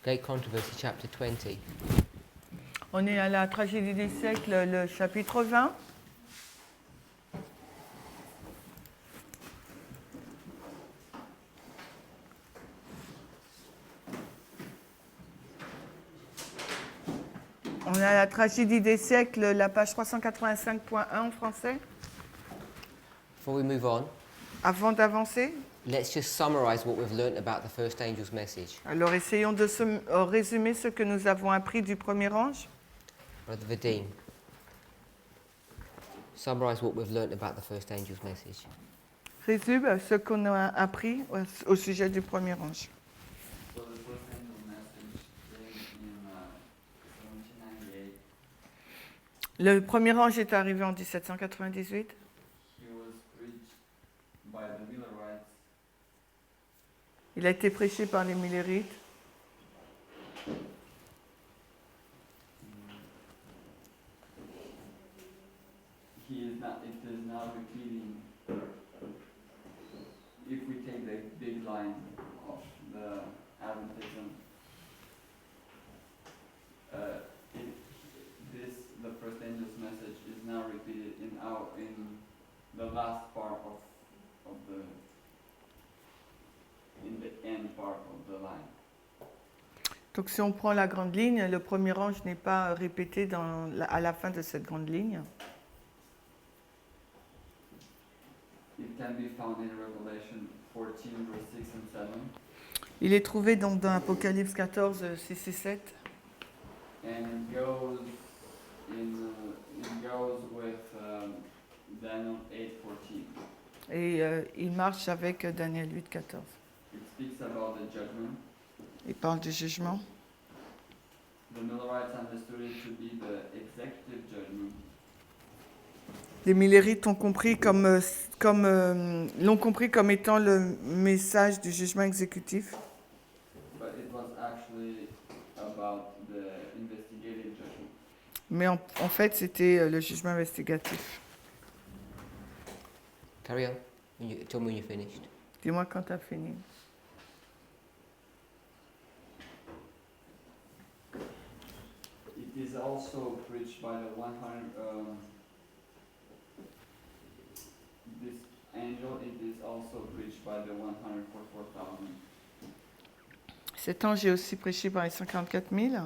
Great Controversy, chapter 20. On est à la tragédie des siècles, le chapitre 20. On est à la tragédie des siècles, la page 385.1 en français. Before we move on, Avant d'avancer, let's just summarize what we've learnt about the first angel's message. alors essayons de résumer ce que nous avons appris du premier ange. Brother Vadim, summarize what we've learnt about the first angel's message. Résume ce qu'on a appris au sujet du premier ange. So the first angel message came in 1798. Le premier ange est arrivé en 1798. He was preached by the Millerites. Il a été prêché par les Millerites. It is not repeating. If we take the big line of the Adventism, the first angel's message is now repeated in the last part of the end part of the line. Donc si on prend la grande ligne, le premier ange n'est pas répété à la fin de cette grande ligne. It can be found in Revelation 14, verse 6 and 7. Il est trouvé donc dans Apocalypse 14, 6 et 7. And it goes with Daniel 8:14. Et il marche avec Daniel 8, 14. It speaks about the judgment. Il parle du jugement. The Millerites understood it to be the executive judgment. Les Millerites l'ont compris comme étant le message du jugement exécutif. But it was actually about the investigative judgment. Mais en fait, c'était le jugement investigatif. Carry on. Tell me when you're finished. Dis-moi quand tu as fini. It is also preached by the 100. This angel, it is also preached by the 144,000. Cet ange est aussi prêché par les 144 000.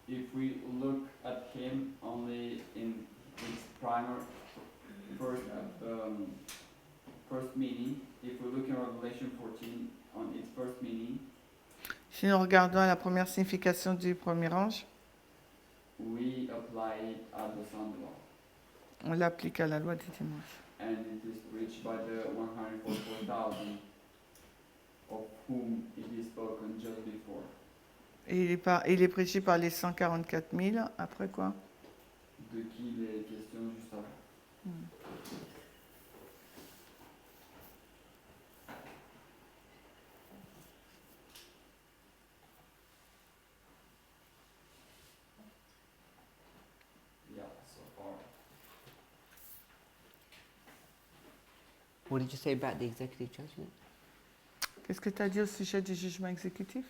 If we look at him only in its first meaning, if we look in Revelation 14 on its first meaning, Si nous regardons la première signification du premier ange, we apply it at the Sunday law. on l'applique à la loi du dimanche. And it is preached by the 144,000 of whom it is spoken just before. Et il est prêché par les 144 000. Après quoi? De qui il est question juste avant. Yeah, so far. What did you say about the executive judgment? Qu'est-ce que tu as dit au sujet du jugement exécutif?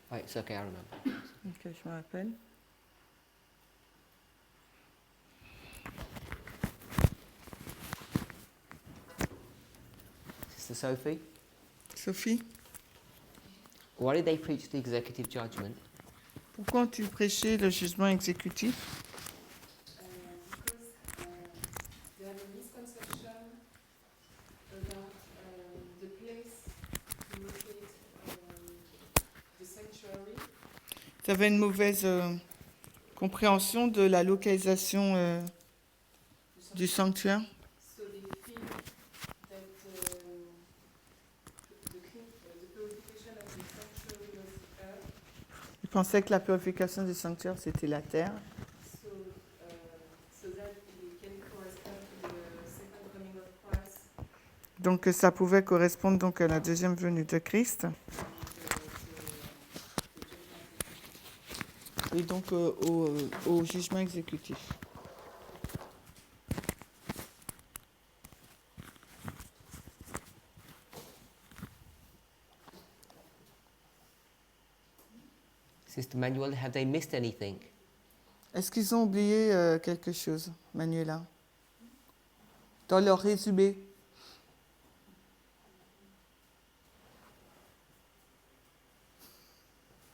Right, it's okay, I remember. Ok, je me rappelle. Sister Sophie, Sophie, why did they preach the executive judgment? pourquoi as-tu prêché le jugement exécutif? Because they have a misconception about the place to locate the sanctuary. Tu avais une mauvaise compréhension de la localisation du sanctuaire. So they feel that the purification of the sanctuary was the earth, Ils pensaient que la purification du sanctuaire, c'était la terre. so that it can correspond to the second coming of Christ. Donc ça pouvait correspondre donc à la deuxième venue de Christ et donc au jugement exécutif. Sister Manuela, have they missed anything? Est-ce qu'ils ont oublié quelque chose, Manuela, dans leur résumé?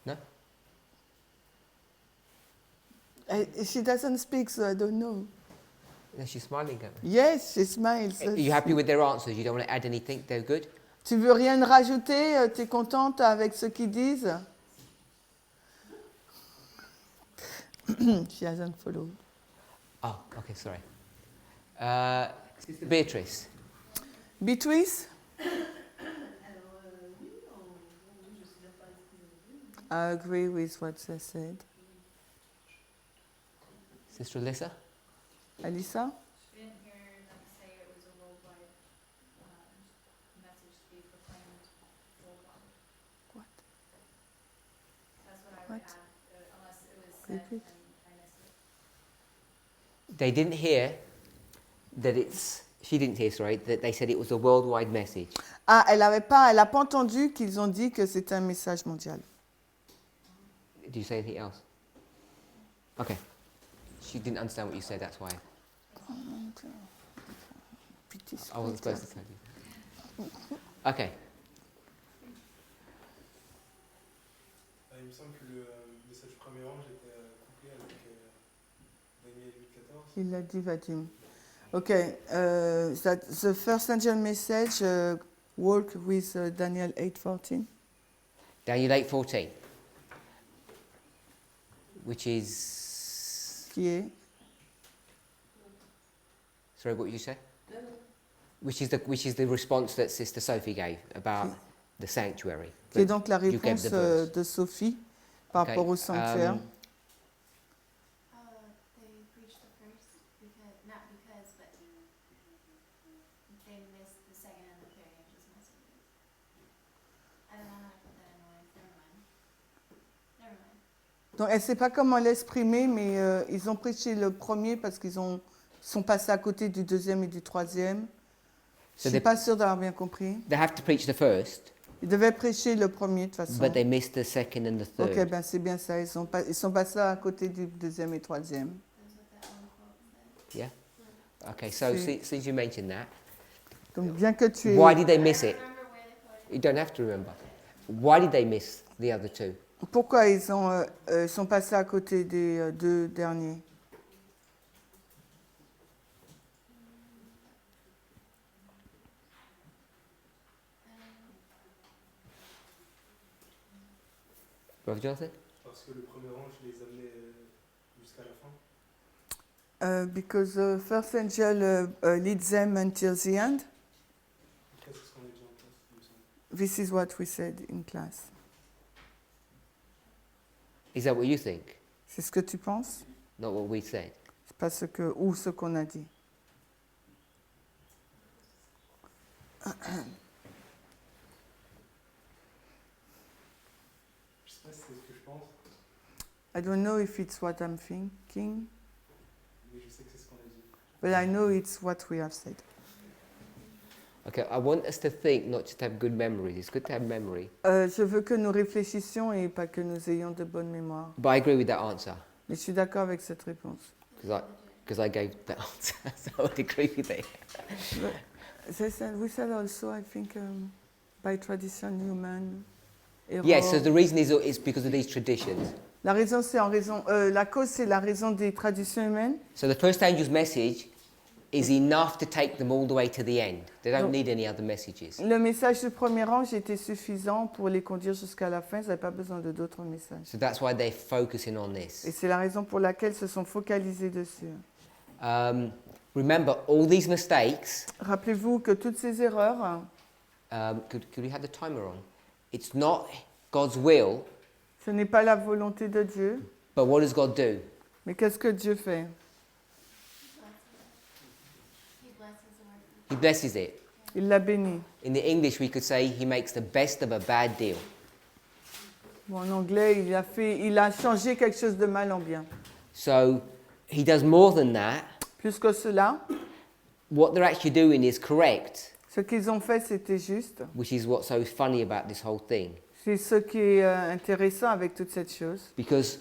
No? She doesn't speak, so I don't know. No, she's smiling at me. Yes, she smiles. Are you happy with their answers? You don't want to add anything? They're good? Tu veux rien rajouter? Tu es contente avec ce qu'ils disent? She hasn't followed. Oh, okay, sorry. Sister Beatrice. Beatrice? I agree with what they said. Sister Alyssa? Alissa? She didn't hear them say it was a worldwide message to be proclaimed worldwide. What? That's what I What? would add, unless it was said Repeat. and I missed it. They didn't hear that she didn't hear, sorry, that they said it was a worldwide message. Ah, elle a pas entendu qu'ils ont dit que c'était un message mondial. Did you say anything else? Okay. She didn't understand what you said, that's why. I wasn't supposed to tell you. Okay. Il me semble que le message premier ange était couplé avec Daniel 8:14. Il l'a dit, Vadim. Okay, the first angel message work with Daniel 8:14. Daniel 8:14, which is... Qui est? Sorry, what did you say? Which is the response that Sister Sophie gave about the sanctuary. Qui est donc la You gave réponse the verse. de Sophie par rapport au sanctuaire. They preached the first, not because, but they missed the second and the third angel's messages. I don't know how to put that in words, never mind. Donc elle ne sait pas comment l'exprimer, mais ils ont prêché le premier parce qu'ils sont passés à côté du deuxième et du troisième. Je ne suis pas sûre d'avoir bien compris. They have to preach the first, Ils devaient prêcher le premier de toute façon. but they missed the second and the third. Ok, ben c'est bien ça. Ils sont passés à côté du deuxième et troisième. That's what that one quote said. Yeah? Okay, so since you mentioned that, Donc bien que tu aies... why did they miss it? Remember where they quoted? You don't have to remember. Why did they miss the other two? Pourquoi ils sont passés à côté des deux derniers? Brother Jonathan? Parce que le premier ange les amenait jusqu'à la fin. Because the first angel leads them until the end. En tout cas, c'est ce qu'on a dit en classe, il me semble. This is what we said in class. Is that what you think? C'est ce que tu penses? Not what we said. C'est pas ce qu'on a dit. Je sais pas si c'est ce que je pense, I don't know if it's what I'm thinking, mais je sais que c'est ce qu'on a dit. but I know it's what we have said. Okay, I want us to think, not just have good memories. It's good to have memory. Je veux que nous réfléchissions et pas que nous ayons de bonnes mémoires. But I agree with that answer, Mais je suis d'accord avec cette réponse. because I gave that answer, so I would agree with it. We said also, I think, by tradition human. error. Yes, so the reason is because of these traditions. La raison, c'est la cause, c'est la raison des traditions humaines. So the first angel's message is enough to take them all the way to the end. They don't need any other messages. Le message du premier ange était suffisant pour les conduire jusqu'à la fin. Ils n'avaient pas besoin de d'autres messages. So that's why they're focusing on Et this. c'est la raison pour laquelle ils se sont focalisés dessus. Remember, all these mistakes, Rappelez-vous que toutes ces erreurs, could we have the timer on? It's not God's will, ce n'est pas la volonté de Dieu. but what does God do? Mais qu'est-ce que Dieu fait? He blesses the work. He blesses it. Il l'a béni. In the English, we could say he makes the best of a bad deal. Bon, en anglais, il a changé quelque chose de mal en bien. So he does more than that. Plus que cela, What they're actually doing is correct, ce qu'ils ont fait, c'était juste. which is what's so funny about this whole thing. C'est ce qui est intéressant avec toute cette chose. Because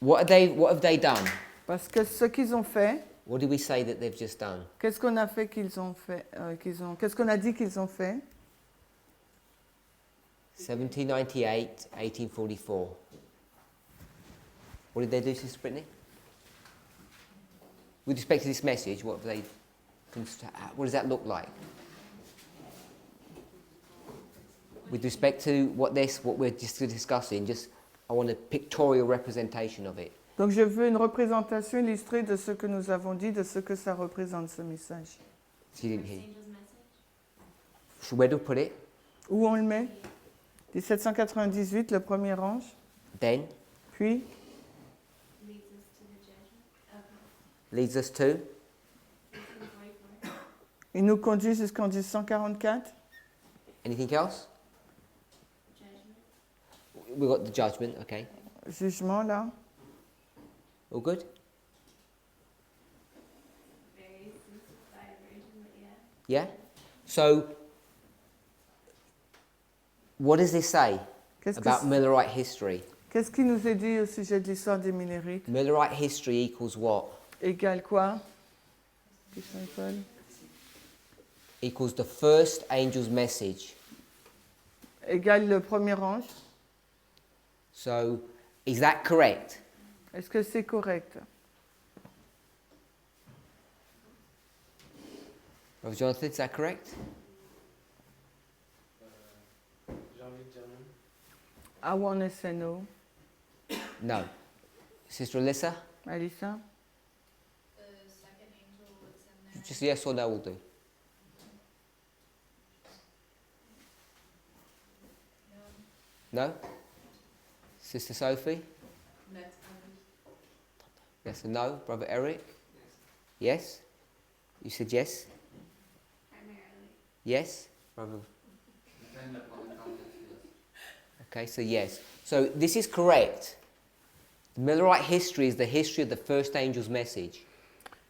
what have they done? Parce que ce qu'ils ont fait, What did we say that they've just done? qu'est-ce qu'on a fait qu'ils ont fait, qu'est-ce qu'on a dit qu'ils ont fait? 1798, 1844. What did they do, Sister Brittany? With respect to this message, what does that look like? With respect to what we're just discussing, I want a pictorial representation of it. Donc je veux une représentation illustrée de ce que nous avons dit, de ce que ça représente ce message. She didn't hear. Angel's message. So where do we put it? Où on le met? 1798, le premier ange. Then Puis, Leads us to the judgment. leads us to 1844. il nous conduit jusqu'en 1844. anything else? Judgment. We got the judgment. Okay, Jugement, là. all good. Very simplified version, but yeah. Yeah. So what does this say Qu'est-ce que about c'est- Millerite history? Qu'est-ce qui nous est dit au sujet de l'histoire des Millérites? Millerite history equals what? Égale quoi? Question Paul. Equals the first angel's message. Égale le premier ange. So is that correct? Est-ce que c'est correct? Brother Jonathan, is that correct? J'ai envie de dire non. I wanna say no. No. Sister Alyssa? Alissa? The second angel would send their Just yes or no will do. No? Sister Sophie? Yes or no? Brother Eric? Yes? You said yes? primarily. Yes? Brother? Depend upon the context, yes. Okay, so yes. So this is correct. The Millerite history is the history of the first angel's message.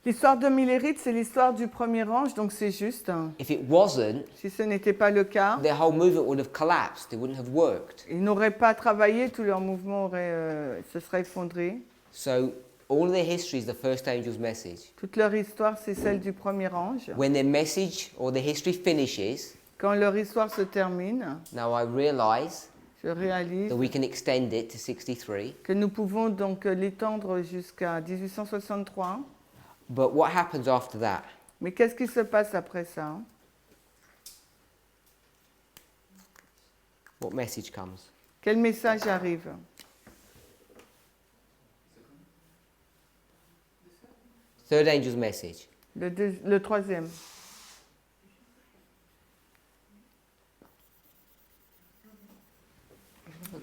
L'histoire de Millérite, c'est l'histoire du premier ange, donc c'est juste. If it wasn't, Si ce n'était pas le cas, their whole movement would have collapsed. It wouldn't have worked. ils n'auraient pas travaillé, tout leur mouvement se serait effondré. So all of their history is the first angel's message. Toute leur histoire, c'est celle du premier ange. When their message or their history finishes, Quand leur histoire se termine, now I realize je réalise that we can extend it to 63. que nous pouvons donc l'étendre jusqu'à 1863. But what happens after that? Mais qu'est-ce qui se passe après ça? What message comes? Quel message arrive? Third angel's message. Le troisième.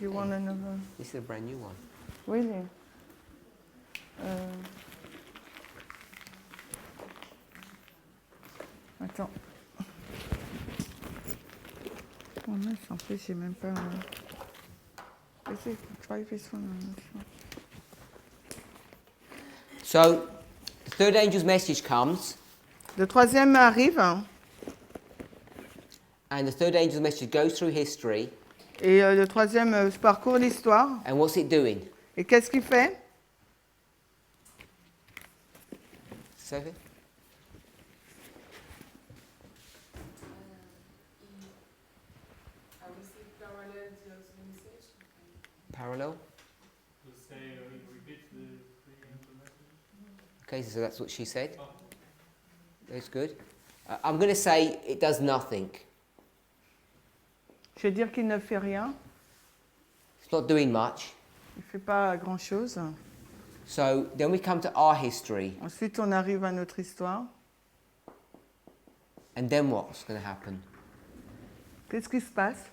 You want another? This is a brand new one. Really? Attends. Oh mince, en plus, j'ai même pas... Vas-y, try this one. So the third angel's message comes, Le troisième arrive, hein, and the third angel's message goes through history. et le troisième parcourt l'histoire. And what's it doing? Et qu'est-ce qu'il fait? Sophie? I will say parallel the other message. Parallel? You say, repeat the angel message. Okay, so that's what she said. That's good. I'm going to say it does nothing. Je vais dire qu'il ne fait rien. It's not doing much. Il ne fait pas grand-chose. So then we come to our history. Ensuite, on arrive à notre histoire. And then what's going to happen? Qu'est-ce qui se passe?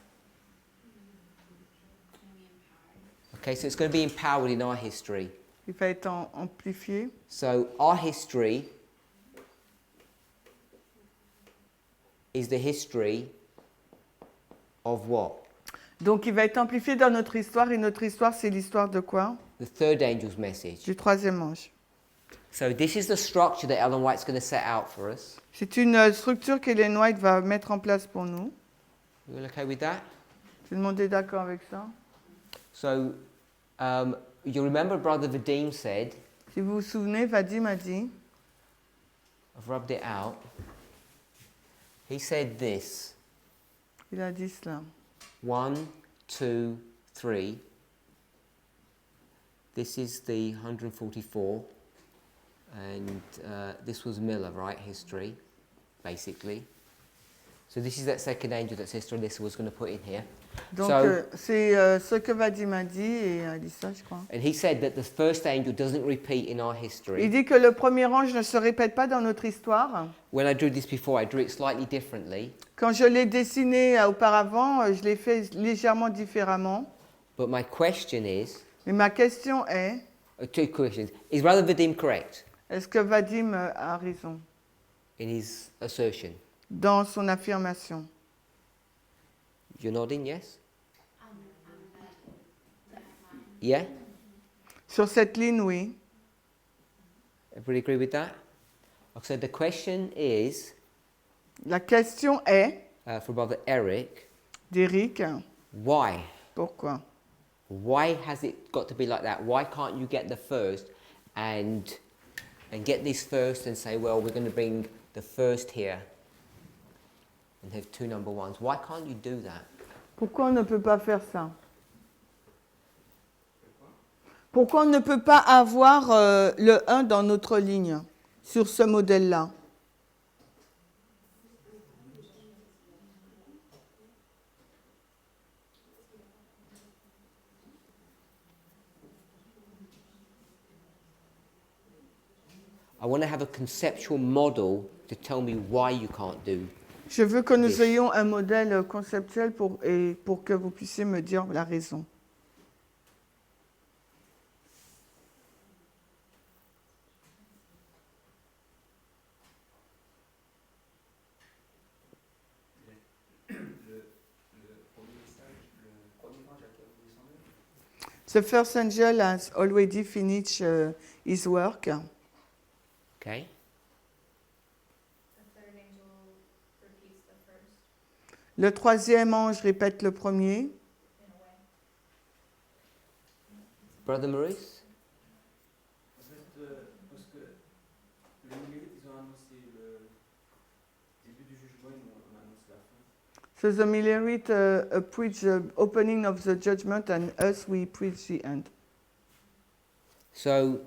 Okay, so it's going to be empowered in our history. Il va être amplifié. So our history is the history of what? Donc, il va être amplifié dans notre histoire. Et notre histoire, c'est l'histoire de quoi? The third angel's message. Du troisième ange. So this is the structure that Ellen White's going to set out for us. C'est une structure qu'Ellen White va mettre en place pour nous. You all okay with that? Tout le monde est d'accord avec ça? So, you remember Brother Vadim said, Si vous vous souvenez, Vadim a dit, I've rubbed it out. He said this, il a dit cela. 1, 2, 3. This is the 144, and this was Miller, right? History, basically. So this is that second angel that Sister Alyssa was going to put in here. Donc, So- c'est ce que Vadim a dit, et il a dit ça, je crois. And he said that the first angel doesn't repeat in our Il history. dit que le premier ange ne se répète pas dans notre histoire. When I drew this before, I drew it slightly differently. Quand je l'ai dessiné auparavant, je l'ai fait légèrement différemment. But my question is, Mais ma question est, two questions. Is Brother Vadim correct est-ce que Vadim a raison in his assertion? dans son affirmation? You're nodding, yes? That line. Yeah? Sur cette ligne, oui. Everybody agree with that? So the question is, La question est, for Brother Eric, d'Éric, why? pourquoi? Why has it got to be like that? Why can't you get the first and get this first and say, well, we're going to bring the first here and have two number ones? Why can't you do that? Pourquoi on ne peut pas faire ça? Pourquoi on ne peut pas avoir le 1 dans notre ligne, sur ce modèle-là? I want to have a conceptual model to tell me why you can't do. Je veux que nous Yes. ayons un modèle conceptuel pour que vous puissiez me dire la raison. The first angel has already finished his work. Okay? The third angel repeats the first Le troisième ange répète le premier. in a way. Brother Maurice? En fait, parce que les numérites, ils ont annoncé le début du jugement, on annonce la fin. So the Millerite preach the opening of the judgment and us we preach the end. So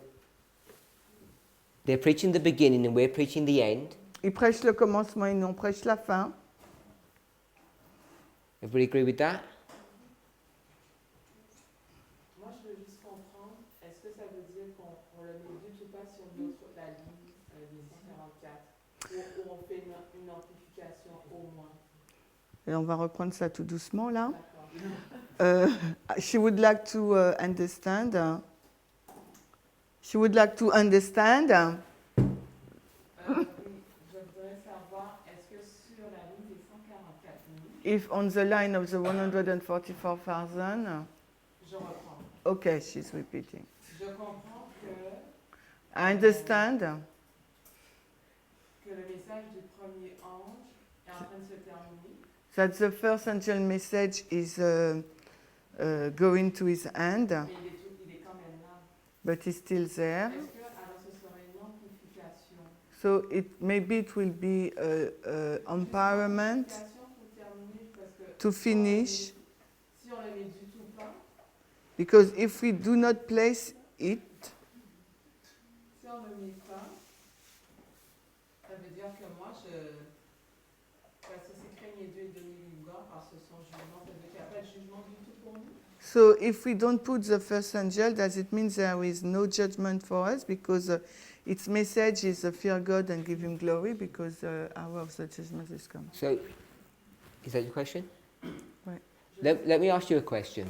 they're preaching the beginning and we're preaching the end. Ils prêchent le commencement et nous on prêche la fin. Everybody agree with that? Moi, je veux juste comprendre, est-ce que ça veut dire qu'on le met du tout pas sur la ligne des 44 ou on fait une amplification au moins? Et on va reprendre ça tout doucement là. D'accord. She would like to understand. She would like to understand. Oui, je voudrais savoir, est-ce que sur la ligne des 144 000, If on the line of the 144,000, je reprends. okay, she's repeating. Je comprends I understand que le message du premier ange est en train de se terminer, that the first angel message is going to his end, mais il est quand même là. but he's still there. Est-ce que alors ce serait une amplification? So maybe it will be empowerment Amplification pour terminer, parce que to finish, si on le met du tout pas, because if we do not place it, si on ne le met pas, ça veut dire que moi, parce que c'est craignez Dieu et demi-lingor par ce son jugement, ça veut dire qu'il n'y a pas de jugement du tout pour nous. so if we don't put the first angel, does it mean there is no judgment for us? Because its message is fear God and give him glory, because the hour of the judgment is come. So, is that your question? Right. Let me ask you a question.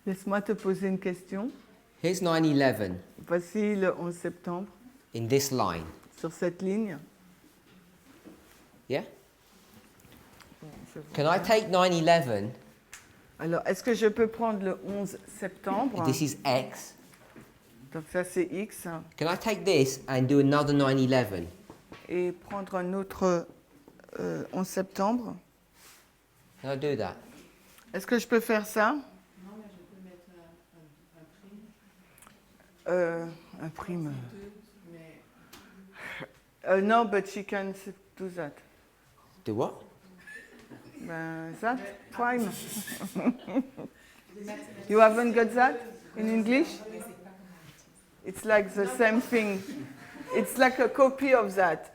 Laisse-moi te poser une question. Here's 9/11 Voici le 11 septembre, in this line. sur cette ligne. Yeah? Je vois. Can I take 9/11? Alors, est-ce que je peux prendre le 11 septembre? This is X. Donc ça c'est X. Can I take this and do another 9/11? Et prendre un autre 11 septembre. Can I do that? Est-ce que je peux faire ça? Non, mais je peux mettre un prime. Un prime. Mais No, but she can do that. Do what? Ben, that prime. You haven't got that in English? It's like the same thing. It's like a copy of that.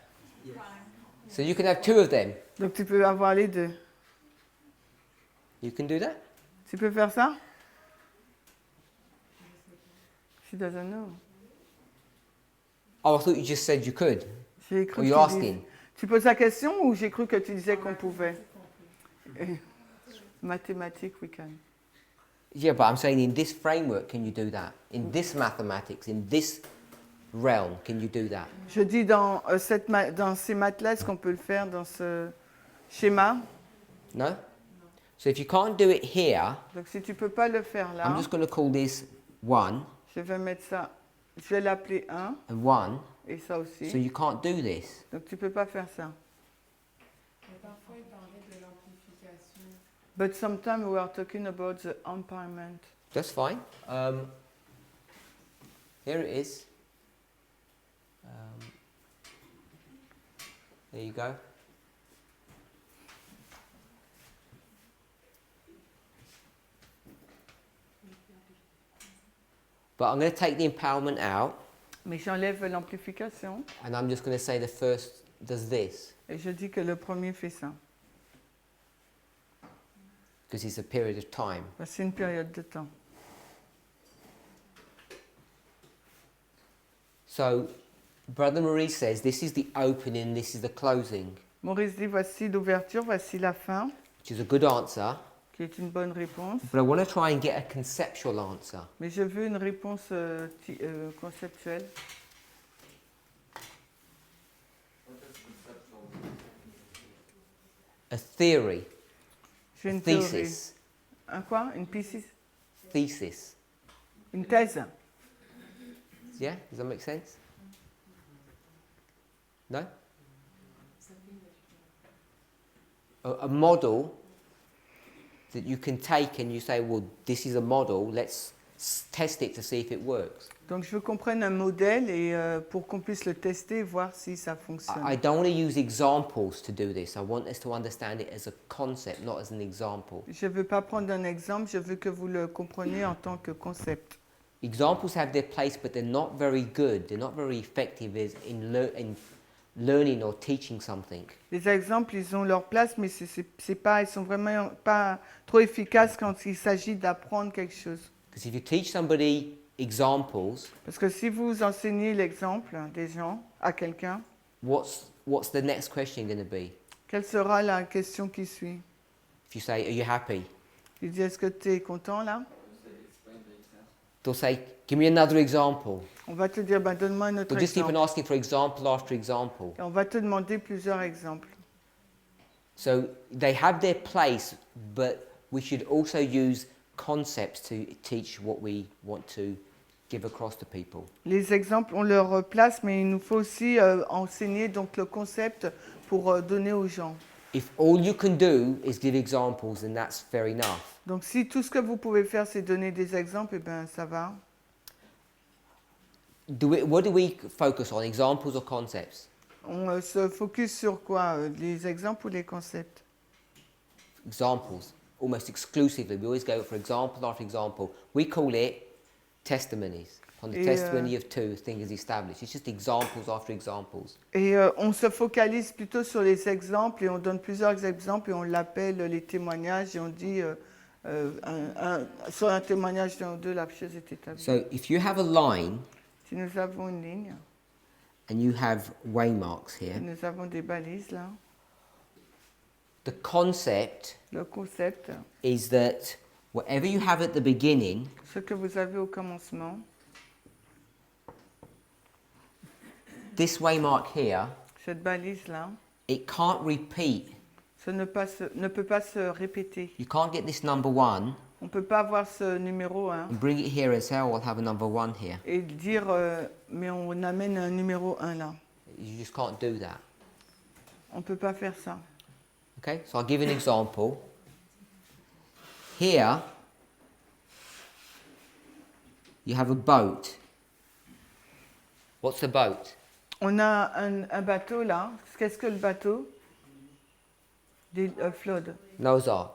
So you can have two of them. Donc tu peux avoir les deux. You can do that? Tu peux faire ça? She doesn't know. Oh, I thought you just said you could. J'ai cru Or que you're tu dis- asking. Tu poses la question ou j'ai cru que tu disais qu'on pouvait? Mathématiques, we can. Yeah, but I'm saying in this framework, can you do that? In this mathematics, in this realm, can you do that? Je dis dans, dans ces maths-là, est-ce qu'on peut le faire dans ce schéma? No? So if you can't do it here, Donc si tu peux pas le faire là, I'm just going to call this 1 je vais mettre ça, je vais l'appeler 1 and 1. et ça aussi. So you can't do this. Donc tu peux pas faire ça. mais parfois, il parlait de l'amplification. But sometimes we are talking about the empowerment. That's fine. Here it is. There you go. But I'm going to take the empowerment out, Mais j'enlève l'amplification and I'm just going to say the first does this, et je dis que le premier fait ça. because it's a period of time. C'est une période de temps. So, Brother Maurice says this is the opening, this is the closing, Maurice dit voici l'ouverture, voici la fin, which is a good answer. qui est une bonne réponse. But I want to try and get a conceptual answer. Mais je veux une réponse conceptuelle. What is conceptual? A theory, J'ai a une théorie. thesis, Un quoi? Une thesis? thesis. Une thèse? Yeah, does that make sense? No? A model that you can take and you say, well, this is a model, let's test it to see if it works. Donc je veux qu'on prenne un modèle et pour qu'on puisse le tester et voir si ça fonctionne. I don't want to use examples to do this. I want us to understand it as a concept, not as an example. Je ne veux pas prendre un exemple, je veux que vous le compreniez en tant que concept. Examples have their place, but they're not very good. They're not very effective in learning or teaching something. Les exemples, ils ont leur place, mais c'est pas, ils sont vraiment pas trop efficaces quand il s'agit d'apprendre quelque chose. Because if you teach somebody examples, Parce que si vous enseignez l'exemple des gens à quelqu'un, what's the next question going to be? quelle sera la question qui suit? If you say, are you happy? Il dit, est-ce que tu es content là? Explain the example. They'll say, give me another example. On va te dire, donne-moi un autre They'll just keep on exemple. asking for example after example. Et on va te demander plusieurs exemples. So they have their place, but we should also use concepts to teach what we want to give across to people. Les exemples ont leur place, mais il nous faut aussi enseigner donc le concept pour donner aux gens. If all you can do is give examples, then that's fair enough. Donc si tout ce que vous pouvez faire, c'est donner des exemples, eh bien ça va. What do we focus on, examples or concepts? On se focus sur quoi? Les exemples ou les concepts? Examples, almost exclusively. We always go for example after example. We call it testimonies. On the Et, testimony of two, thing is established. It's just examples after examples. Et on se focalise plutôt sur les exemples et on donne plusieurs exemples et on l'appelle les témoignages et on dit sur un témoignage d'un ou deux, la chose est établie. So if you have a line Si nous avons une ligne, and you have waymarks et here, nous avons des balises là, the concept le concept, is that whatever you have at the beginning, ce que vous avez au commencement, this waymark here, cette balise là, it can't repeat. ça ne peut pas se répéter. You can't get this number 1 On ne peut pas avoir ce numéro 1 and bring it here and say, oh, I'll have a number 1 here. et dire mais on amène un numéro 1 là. You just can't do that. On ne peut pas faire ça. Okay, so I'll give an example. Here, you have a boat. What's the boat? On a un bateau là. Qu'est-ce que le bateau? Flood. Noah's Ark.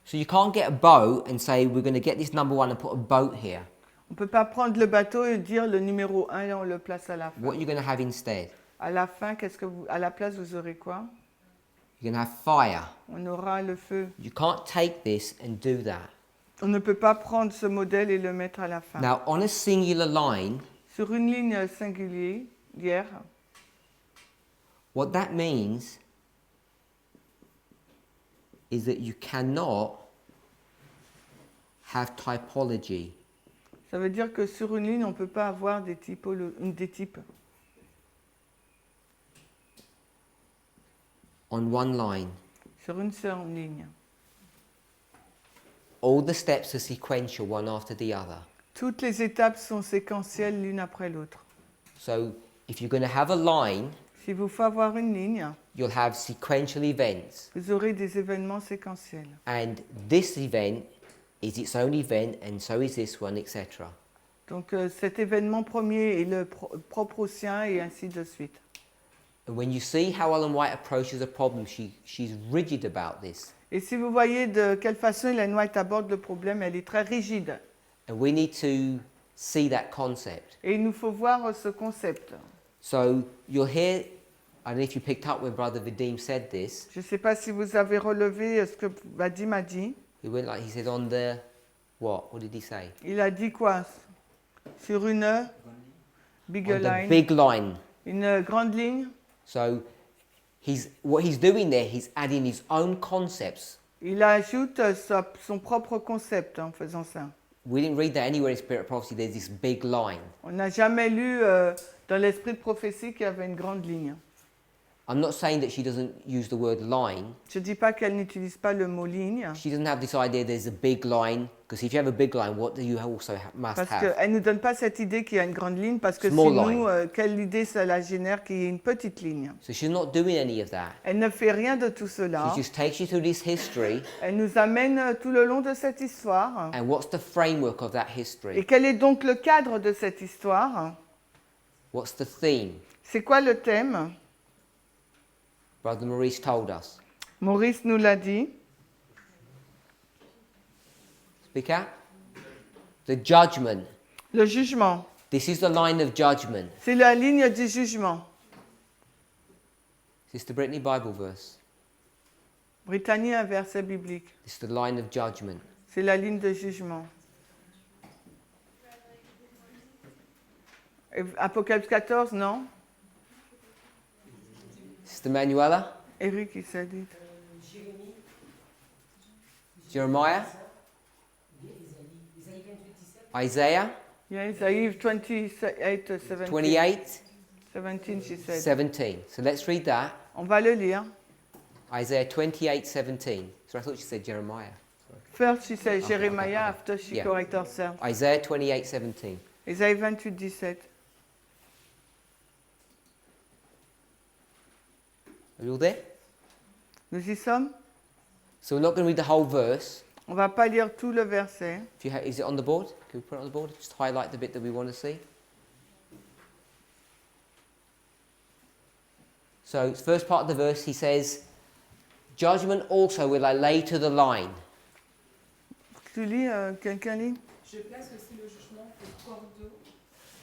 So you can't get a boat and say, we're going to get this number 1 and put a boat here. On ne peut pas prendre le bateau et dire le numéro 1 et on le place à la fin. What are you going to have instead? À la fin, à la place, vous aurez quoi? You're going to have fire. On aura le feu. You can't take this and do that. On ne peut pas prendre ce modèle et le mettre à la fin. Now, on a singular line, Sur une ligne singulière, what that means is that you cannot have typology. ça veut dire que sur une ligne, on ne peut pas avoir des types. On one line. Sur une seule ligne. All the steps are sequential, one after the other. Toutes les étapes sont séquentielles l'une après l'autre. So if you're going to have a line, S'il vous faut avoir une ligne, you'll have sequential events. vous aurez des événements séquentiels. And this event is its own event, and so is this one, etc. Donc cet événement premier est le propre au sien et ainsi de suite. And when you see how Ellen White approaches a problem, she's rigid about this. Et si vous voyez de quelle façon Ellen White aborde le problème, elle est très rigide. And we need to see that concept. Et il nous faut voir ce concept. So you'll hear, I don't know if you picked up when Brother Vadim said this. Je ne sais pas si vous avez relevé ce que Vadim a dit. He went like, he said on the, what? What did he say? Il a dit quoi? Sur une big On the line. big line. Une grande ligne. So what he's doing there, he's adding his own concepts. Il ajoute son propre concept en faisant ça. We didn't read that anywhere in Spirit of Prophecy. There's this big line. On n'a jamais lu dans l'esprit de prophétie qu'il y avait une grande ligne. I'm not saying that she doesn't use the word line. Je ne dis pas qu'elle n'utilise pas le mot ligne, She doesn't have this idea there's a big line. Because if you have a big line, what do you also must parce have? qu'elle ne nous donne pas cette idée qu'il y a une grande ligne, parce que Small sinon, quelle idée ça la génère qu'il y ait une petite ligne? So she's not doing any of that. Elle ne fait rien de tout cela. She just takes you through this history. Elle nous amène tout le long de cette histoire. And what's the framework of that Et history? quel est donc le cadre de cette histoire? What's the theme? C'est quoi le thème? Brother Maurice told us. Maurice nous l'a dit. Speak out. The judgment. Le jugement. This is the line of judgment. C'est la ligne du jugement. Sister Brittany, Bible verse. Brittany, un verset biblique. This is the line of judgment. C'est la ligne de jugement. Apocalypse 14, non? Sister Manuela, Eric, il s'est dit. Jeremiah, Isaiah, Yeah, Isaiah 28, 17. 28, 17, she said. 17. So let's read that. On va le lire. Isaiah 28, 17. So I thought she said Jeremiah. First, she said Okay, Jeremiah, okay. after she Yeah. correct herself. Isaiah 28, 17. Isaïe 28, 17. Are you all there? Nous y sommes? So we're not going to read the whole verse. On va pas lire tout le verset. If you is it on the board? Can we put it on the board? Just highlight the bit that we want to see. So, first part of the verse, he says, "Judgment also will I lay to the line." Tu lis, quelqu'un lit? Je place aussi le jugement au cordeau.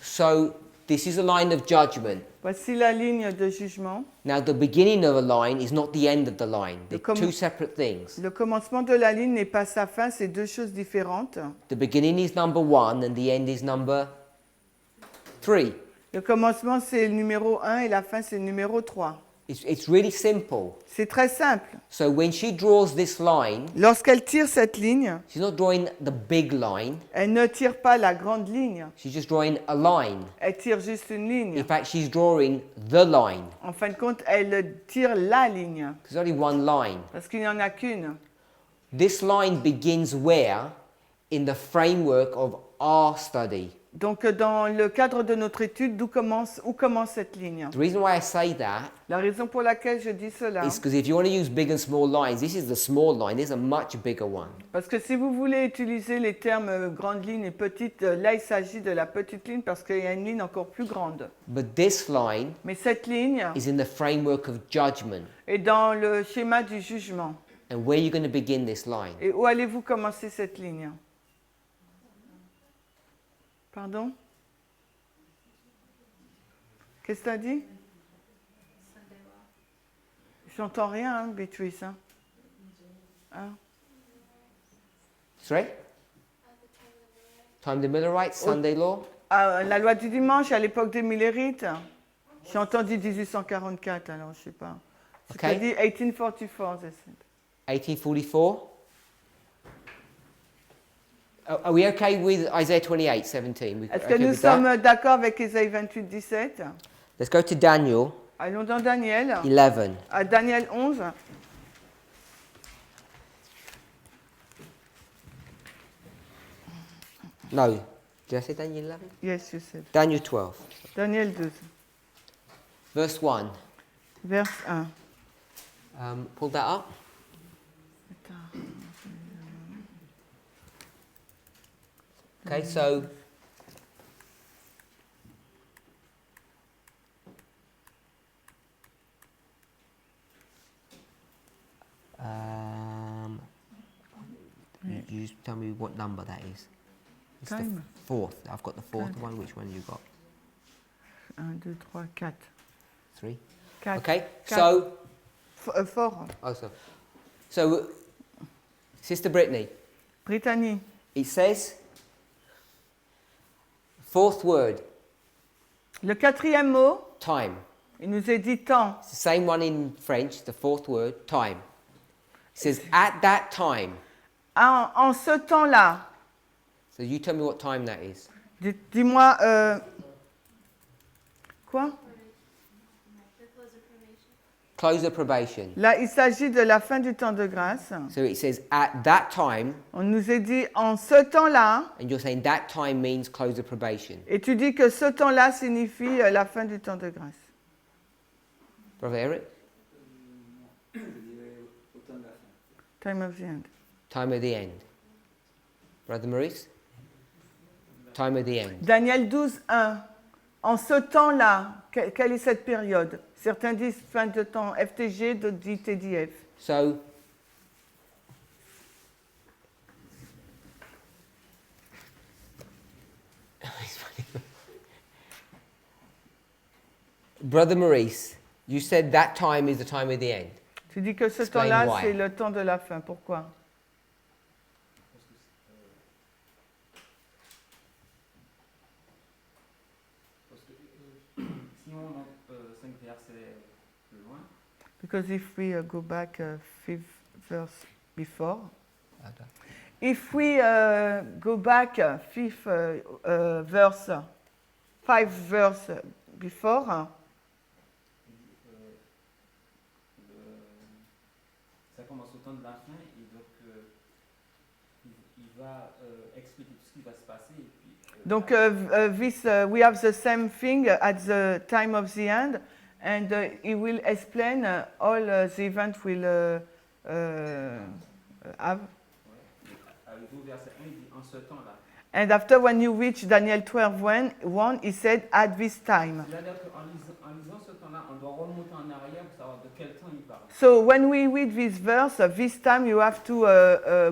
So, this is a line of judgment. Voici la ligne de jugement. Now, the beginning of a line is not the end of the line. They're The two separate things. Le commencement de la ligne n'est pas sa fin, c'est deux choses différentes. The beginning is number 1 and the end is number 3. Le commencement, c'est le numéro 1 et la fin, c'est le numéro 3. It's really simple. C'est très simple. So, when she draws this line, Lorsqu'elle tire cette ligne, she's not drawing the big line, elle ne tire pas la grande ligne. she's just drawing a line. Elle tire juste une ligne. In fact, she's drawing the line. En fin de compte, elle tire la ligne. There's only one line. Parce qu'il n'y en a qu'une. This line begins where? In the framework of our study. Donc dans le cadre de notre étude, où commence cette ligne? The reason why I say that La raison pour laquelle je dis cela, is because if you want to use big and small lines, this is the small line, there's a much bigger one. parce que si vous voulez utiliser les termes grande ligne et petite, là il s'agit de la petite ligne parce qu'il y a une ligne encore plus grande. But this line Mais cette ligne is in the framework of judgment. est dans le schéma du jugement. And where are you going to begin this line? Et où allez-vous commencer cette ligne? Pardon? Qu'est-ce que tu as dit? Sunday law. J'entends rien, hein, Béatrice. Hein? Hein? Sorry? Time the Millerites, Sunday law? Ah, la loi du dimanche à l'époque des Millérites. J'ai entendu 1844, alors je ne sais pas. Ok. Tu as dit 1844, they said. 1844? Are we okay with Isaiah 28, 17? Est-ce Okay que nous with that? sommes d'accord avec Ésaïe 28, 17? Let's go to Daniel Allons dans Daniel. 11. À Daniel 11. No. Did I say Daniel 11? Yes, you said. Daniel 12. Daniel 12, Verse 1. verse 1. Pull that up. Okay, so you just tell me what number that is. It's the Time. fourth. I've got the fourth Time. one. Which one you got? 1, 2, 3, 4. 3. 4. Okay, Quatre. so Fort. so Sister Brittany, Brittany. it says fourth word, Le quatrième mot, time. il nous est dit temps. It's the same one in French, the fourth word, time. It says at that time. En ce temps-là. So you tell me what time that is. Dis-moi. Quoi? The close of probation. Close of probation. Là, il s'agit de la fin du temps de grâce. So it says at that time, On nous est dit en ce temps-là. and you're saying that time means close of probation. Et tu dis que ce temps-là signifie la fin du temps de grâce. Brother Eric? Je dirais au temps de la fin. Time of the end. Time of the end. Brother Maurice? Time of the end. Daniel 12, 1. En ce temps-là, quelle est cette période? Certains disent fin de temps FTG, d'autres disent TDF. So Brother Maurice, you said that time is the time of the end. Tu dis que ce Explain temps-là, why. c'est le temps de la fin. Pourquoi? Parce que si on monte 5 versets plus loin, Because if we go back 5 verse before, if we go back 5 verse before, ça commence au temps de la fin et donc il va expliquer tout ce qui va se passer. Et puis, donc we have the same thing at the time of the end, and he will explain all the event will have. Arrivé au verset 1, il dit en ce temps-là. And after when you reach Daniel 12:1, he said at this time. C'est-à-dire qu'en lisant ce temps-là, on doit remonter en arrière pour savoir de quel temps il parle. So when we read this verse, this time you have to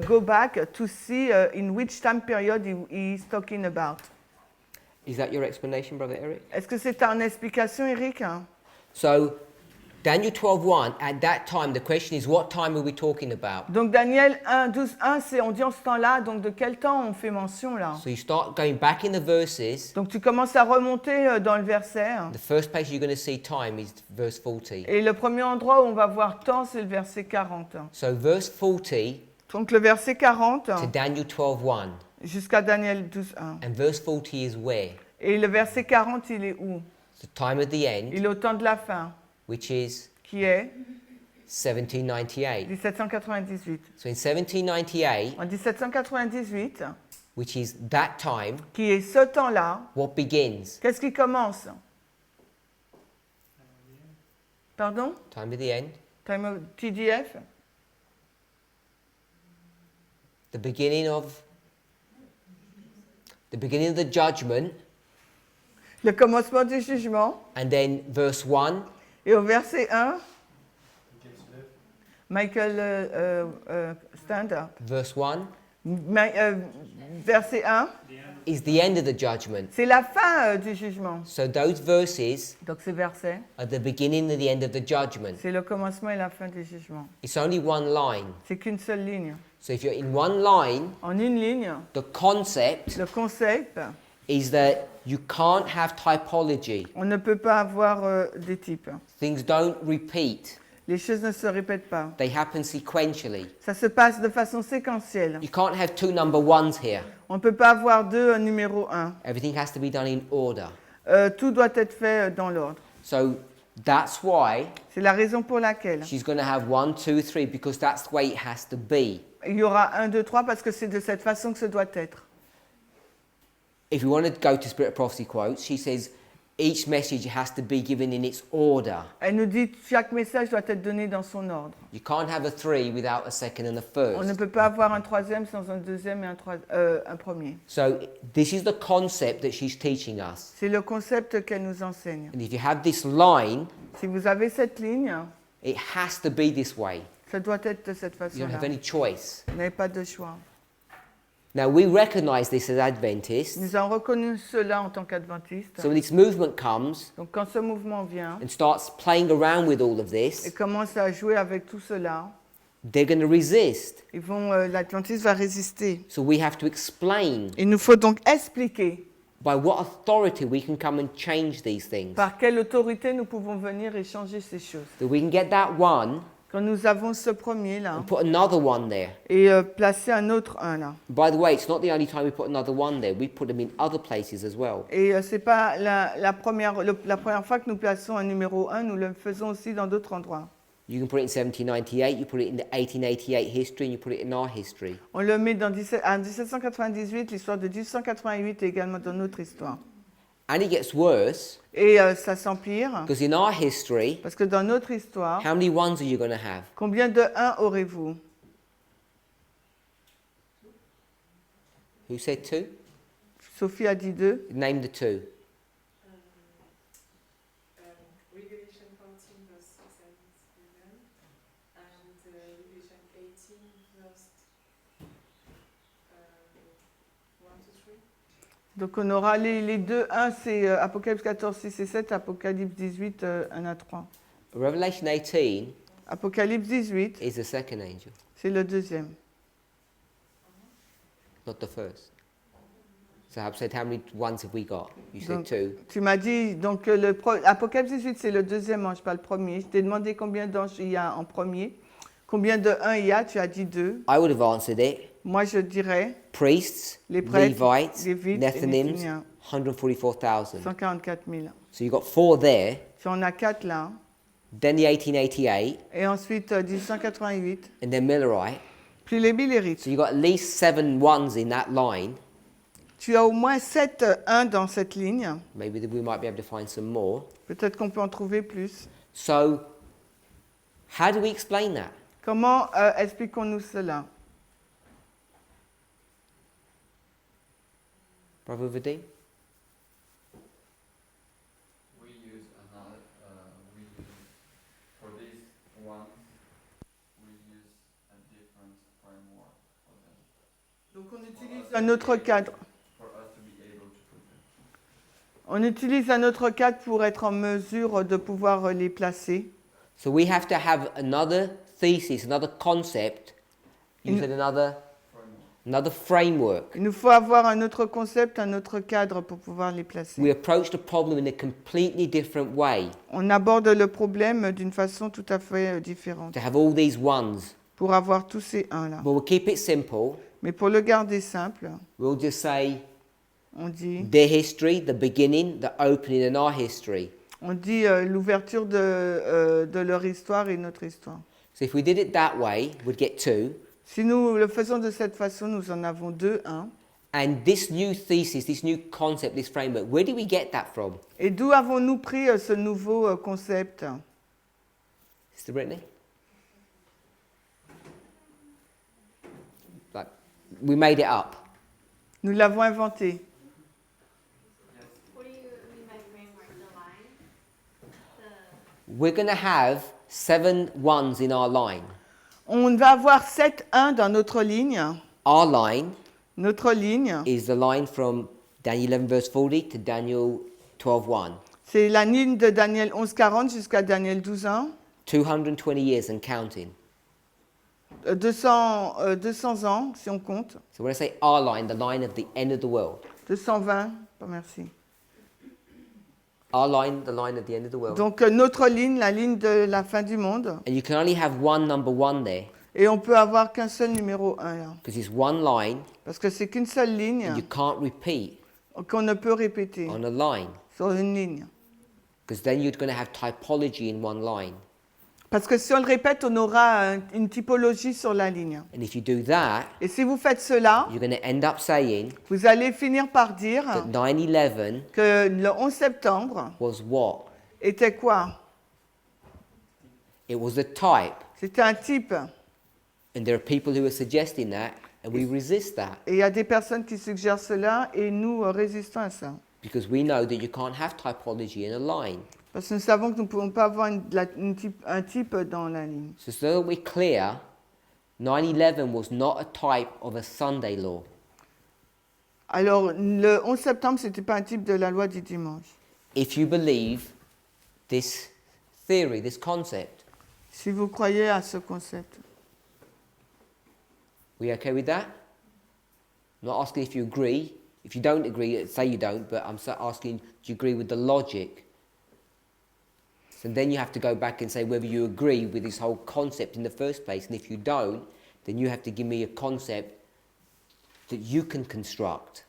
go back to see in which time period he is talking about. Is that your explanation, Brother Eric? Est-ce que c'est ta explication, Eric? So Daniel 12:1, at that time, the question is, what time are we talking about? Donc Daniel 12:1, c'est on dit en ce temps-là, donc de quel temps on fait mention là? So you start going back in the verses. Donc tu commences à remonter dans le verset. The first place you're going to see time is verse 40. Et le premier endroit où on va voir temps, c'est le verset 40. So verse 40 Donc le verset 40 to Daniel 12:1. jusqu'à Daniel 12:1. And verse 40 is where? Et le verset 40, il est où? The time of the end, Il est au temps de la fin, which is qui est 1798. 1798. So in 1798, En 1798, which is that time, qui est ce temps-là, what begins? qu'est-ce qui commence? Pardon? Time of the end. Time of TDF? The beginning of the judgment, Le commencement du jugement. and then verse 1, Et au verset 1, Lequel se lève. Michael, stand up. verse 1 Verset 1, The end. is the end of the judgment. c'est la fin du jugement. So those verses Donc ces versets, are the beginning and the end of the judgment. c'est le commencement et la fin du jugement. It's only one line. C'est qu'une seule ligne. So if you're in one line, En une ligne, the concept le concept, is that you can't have typology. on ne peut pas avoir des types. Things don't repeat. Les choses ne se répètent pas. They happen sequentially. Ça se passe de façon séquentielle. You can't have two number ones here. On ne peut pas avoir deux numéro 1. Everything has to be done in order. Tout doit être fait dans l'ordre. So that's why C'est la raison pour laquelle she's going to have 1, 2, 3, because that's the way it has to be. il y aura 1, 2, 3 parce que c'est de cette façon que ce doit être. If you want to go to Spirit of Prophecy quotes, she says each message has to be given in its order. Elle nous dit que chaque message doit être donné dans son ordre. You can't have a 3 without a second and a On ne first. peut pas avoir un troisième sans un deuxième et un premier. So this is the concept that she's teaching us. C'est le concept qu'elle nous enseigne. And if you have this line, Si vous avez cette ligne, it has to be this way. ça doit être de cette You don't façon-là. have any choice. Vous n'avez pas de choix. Now we recognize this as Adventists. Nous avons reconnu cela en tant qu'adventistes. So when this movement comes Donc quand ce mouvement vient and starts playing around with all of et this, commence à jouer avec tout cela, they're going to resist. l'Atlantis va résister. So we have to explain Il nous faut donc expliquer by what authority we can come and change these things. par quelle autorité nous pouvons venir et changer ces choses. That we can get that one Quand nous avons ce premier-là and put another one there. et placer un autre un là. By the way, it's not the only time we put another one there. We put them in other places as well. Et c'est pas la première fois que nous plaçons un numéro 1, nous le faisons aussi dans d'autres endroits. You can put it in 1798, you put it in the 1888 history, and you put it in our history. On le met en 1798, l'histoire de 1888 et également dans notre histoire. And it gets worse, Et ça s'empire, because in our history, parce que dans notre histoire, how many ones are you going to have? combien de 1 aurez-vous? Who said 2? Sophie a dit 2. Name the 2. Revelation 14 verse 6 and 7, and Revelation 18 verse 1 to 3. Donc on aura les deux. 1 c'est Apocalypse 14, 6 et 7, Apocalypse 18, 1 à 3. Revelation 18 Apocalypse 18, is the second angel, c'est le deuxième. not the first. So I've said, how many ones have we got? You said Donc, 2. tu m'as dit, donc Apocalypse 18 c'est le deuxième ange, pas le premier. Je t'ai demandé combien d'anges il y a en premier. Combien de 1 il y a, tu as dit 2. I would have answered it. Moi je dirais Priests, les prêtres, Levites, Lévites et Nethinims, Néthiniens, 144,000. 144 000. So you've got 4 there. Tu en as 4 là. Then the 1888, Et ensuite 1888, and then Millerite. puis les Millérites. So you've got at least 7 ones in that line. Tu as au moins 7 1 dans cette ligne. Maybe we might be able to find some more. Peut-être qu'on peut en trouver plus. So, how do we explain that? Comment expliquons-nous cela? Brother Vadim? We use another, for these ones, we use a different framework for them. Donc on utilise un autre cadre. For us to be able to put them. On utilise un autre cadre pour être en mesure de pouvoir les placer. So we have to have another thesis, another concept, you said another framework. Il nous faut avoir un autre concept, un autre cadre pour pouvoir les placer. We approach the problem in a completely different way. On aborde le problème d'une façon tout à fait différente. To have all these ones. Pour avoir tous ces 1 là. But we'll keep it simple. Mais pour le garder simple, We'll just say on dit their history, the beginning, the opening, and our history. l'ouverture de leur histoire et notre histoire. So if we did it that way, we'd get 2. Si nous le faisons de cette façon, nous en avons 2, 1. And this new thesis, this new concept, this framework, where do we get that from? Et d'où avons-nous pris ce nouveau concept? Sister Brittany? Like, we made it up. Nous l'avons inventé. What do you mean by framework? The line? We're going to have 7 ones in our line. On va avoir 7 1 dans notre ligne. Our line Notre ligne, is the line from Daniel 11 verse 40 to Daniel 12:1. c'est la ligne de Daniel 11:40 jusqu'à Daniel 12:1. 220 years and counting. 200 ans, si on compte. So when I say our line, the line of the end of the world. 220, pas merci. Our line, the line of the end of the world. Donc notre ligne, la ligne de la fin du monde. And you can only have one number 1 there, Et on peut avoir qu'un seul numéro 1 là. because it's one line Parce que c'est qu'une seule and ligne you can't repeat qu'on ne peut répéter on a line, sur une ligne. because then you're going to have typology in one line. Parce que si on le répète, on aura une typologie sur la ligne. And if you do that, Et si vous faites cela, you're going to end up saying vous allez finir par dire that 9/11 que le 11 septembre was what? était quoi? It was a type. C'était un type. And there are people who are suggesting that, and we resist that, Et il y a des personnes qui suggèrent cela et nous résistons à ça. because we know that you can't have typology in a line. Parce que nous savons que nous ne pouvons pas avoir un type dans la ligne. So that we're clear, 9/11 was not a type of a Sunday law. Alors, le 11 septembre, ce n'était pas un type de la loi du dimanche. If you believe this theory, this concept, Si vous croyez à ce concept. we okay with that? I'm not asking if you agree. If you don't agree, say you don't, but I'm asking, do you agree with the logic? So then you have to go back and say whether you agree with this whole concept in the first place. And if you don't, then you have to give me a concept that you can construct.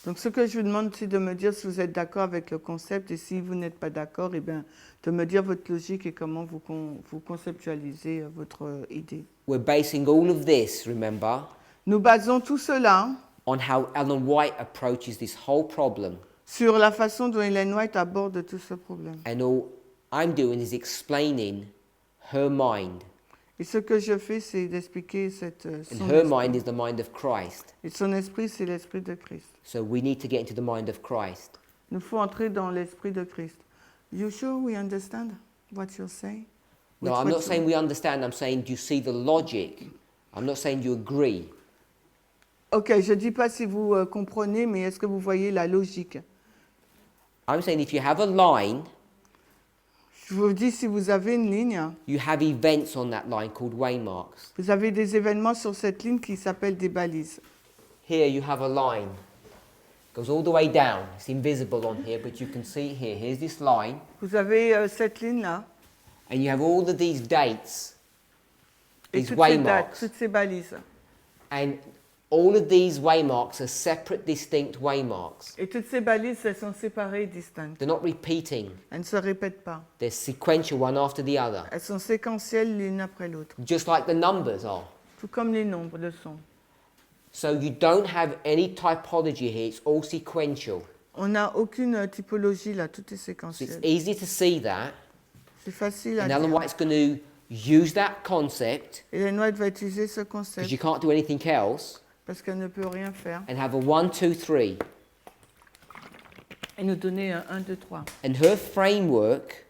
Donc, ce que je vous demande, c'est de me dire si vous êtes d'accord avec le concept et si vous n'êtes pas d'accord, eh bien, de me dire votre logique et comment vous conceptualisez votre idée. We're basing all of this, remember, Nous basons tout cela on how Ellen White approaches this whole problem. sur la façon dont Ellen White aborde tout ce problème. And all I'm doing is explaining her mind. Et ce que je fais, c'est d'expliquer And son her esprit. mind is the mind of Christ. Et son esprit, c'est l'esprit de Christ. So we need to get into the mind of Christ. Nous faut entrer dans l'esprit de Christ. You sure we understand what you're saying? No, I'm not saying we understand. I'm saying, do you see the logic? I'm not saying you agree. Ok, je ne dis pas si vous comprenez, mais est-ce que vous voyez la logique? I'm saying if you have a line, Je vous dis si vous avez une ligne, you have events on that line called waymarks. vous avez des événements sur cette ligne qui s'appellent des balises. Here you have a line. Goes all the way down. It's invisible on here, but you can see it here. Here's this line. Vous avez cette ligne-là And you have all of these dates, et these toutes ces dates, waymarks. toutes ces balises. And all of these waymarks are separate, distinct waymarks. Et toutes ces balises, elles sont séparées et distinctes. They're not repeating. Elles ne se répètent pas. They're sequential, one after the other. Elles sont séquentielles l'une après l'autre. Just like the numbers are. Tout comme les nombres le sont. So you don't have any typology here. It's all sequential. On n'a aucune typologie là, tout est So it's séquentiel. easy to see that. C'est facile à And Ellen dire. White's going to use that concept, Ellen White va utiliser ce because concept you can't do anything else, parce qu'elle ne peut rien faire and have a 1, 2, 3. et nous donner un 1, 2, 3. And her framework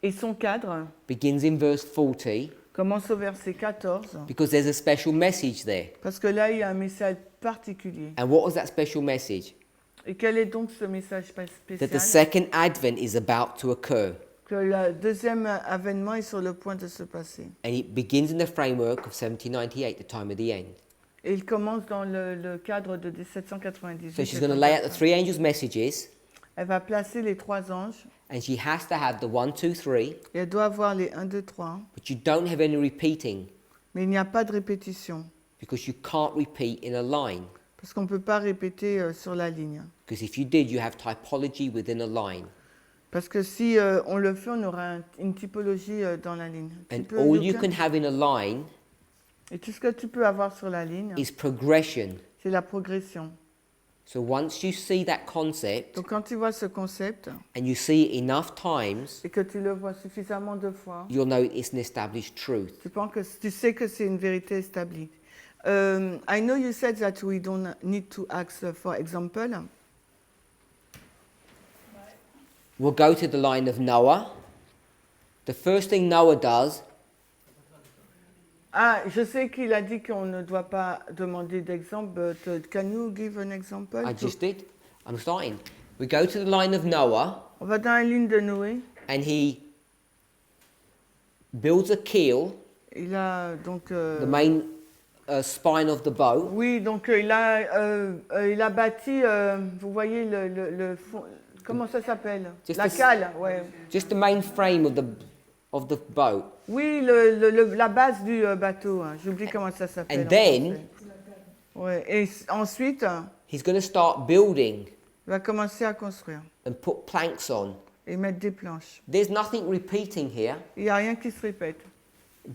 Et son cadre begins in verse 40, commence au verset 14 because there's a special message there. parce que là, il y a un message particulier. And what was that special message? Et quel est donc ce message That spécial? the second advent is about to occur. Que le deuxième avènement est sur le point de se passer. And it begins in the framework of 1798, the time of the end. Et il commence dans le cadre de 1798. So she's going to lay out the 3 angels' messages, Elle va placer les 3 anges and she has to have the 1, 2, 3, et elle doit avoir les 1, 2, 3. but you don't have any repeating, Mais il n'y a pas de répétition because you can't repeat in a line. parce qu'on ne peut pas répéter sur la ligne. Because if you did, you have typology within a line. Parce que si on le fait, on aura une typologie dans la ligne. And Tu peux, all you Lucas? can have in a line Et tout ce que tu peux avoir sur la ligne, is progression. c'est la progression. So once you see that concept Donc quand tu vois ce concept and you see it enough times, et que tu le vois suffisamment de fois, you'll know it's an established truth. tu sais que c'est une vérité établie. I know you said that we don't need to ask for example. We'll go to the line of Noah. The first thing Noah does, Ah, je sais qu'il a dit qu'on ne doit pas demander d'exemple, but can you give an example? I just did. I'm starting. We go to the line of Noah On va dans la ligne de Noé. and he builds a keel, Il a donc... the main spine of the boat. Oui, donc il a bâti, vous voyez le fond, comment ça s'appelle? Just La the- cale, ouais. Just the main frame of the boat. Oui, la base du bateau, hein. J'oublie comment ça s'appelle. And en then- français. Ouais. Et ensuite, He's going to start building il va commencer à construire and put planks on. et mettre des planches. There's nothing repeating here. Il n'y a rien qui se répète.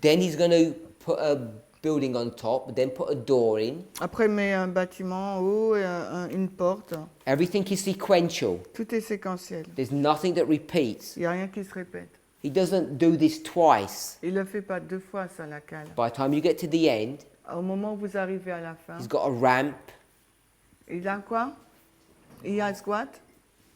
Then he's going to put a building on top, then put a door in. Après, il met un bâtiment en haut et une porte. Everything is sequential. Tout est séquentiel. There's nothing that repeats. Il n'y a rien qui se répète. He doesn't do this twice. Il ne le fait pas deux fois, ça, la cale. By the time you get to the end, Au moment où vous arrivez à la fin, he's got a ramp, il a quoi? Il y a quoi?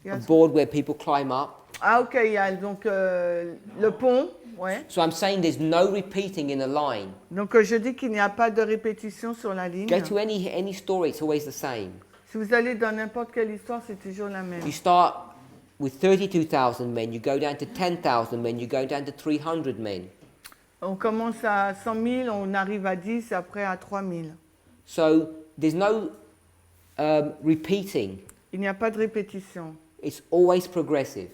Il y a a board where people climb up. Ah, ok, il y a donc le pont, ouais. So I'm saying there's no repeating in a line. Donc je dis qu'il n'y a pas de répétition sur la ligne. Go to any story, it's always the same. Si vous allez dans n'importe quelle histoire, c'est toujours la même. You start with 32,000 men, you go down to 10,000 men, you go down to 300 men. On commence à 100 000, on arrive à 10, après à 3 000. So there's no repeating. Il n'y a pas de répétition. It's always progressive.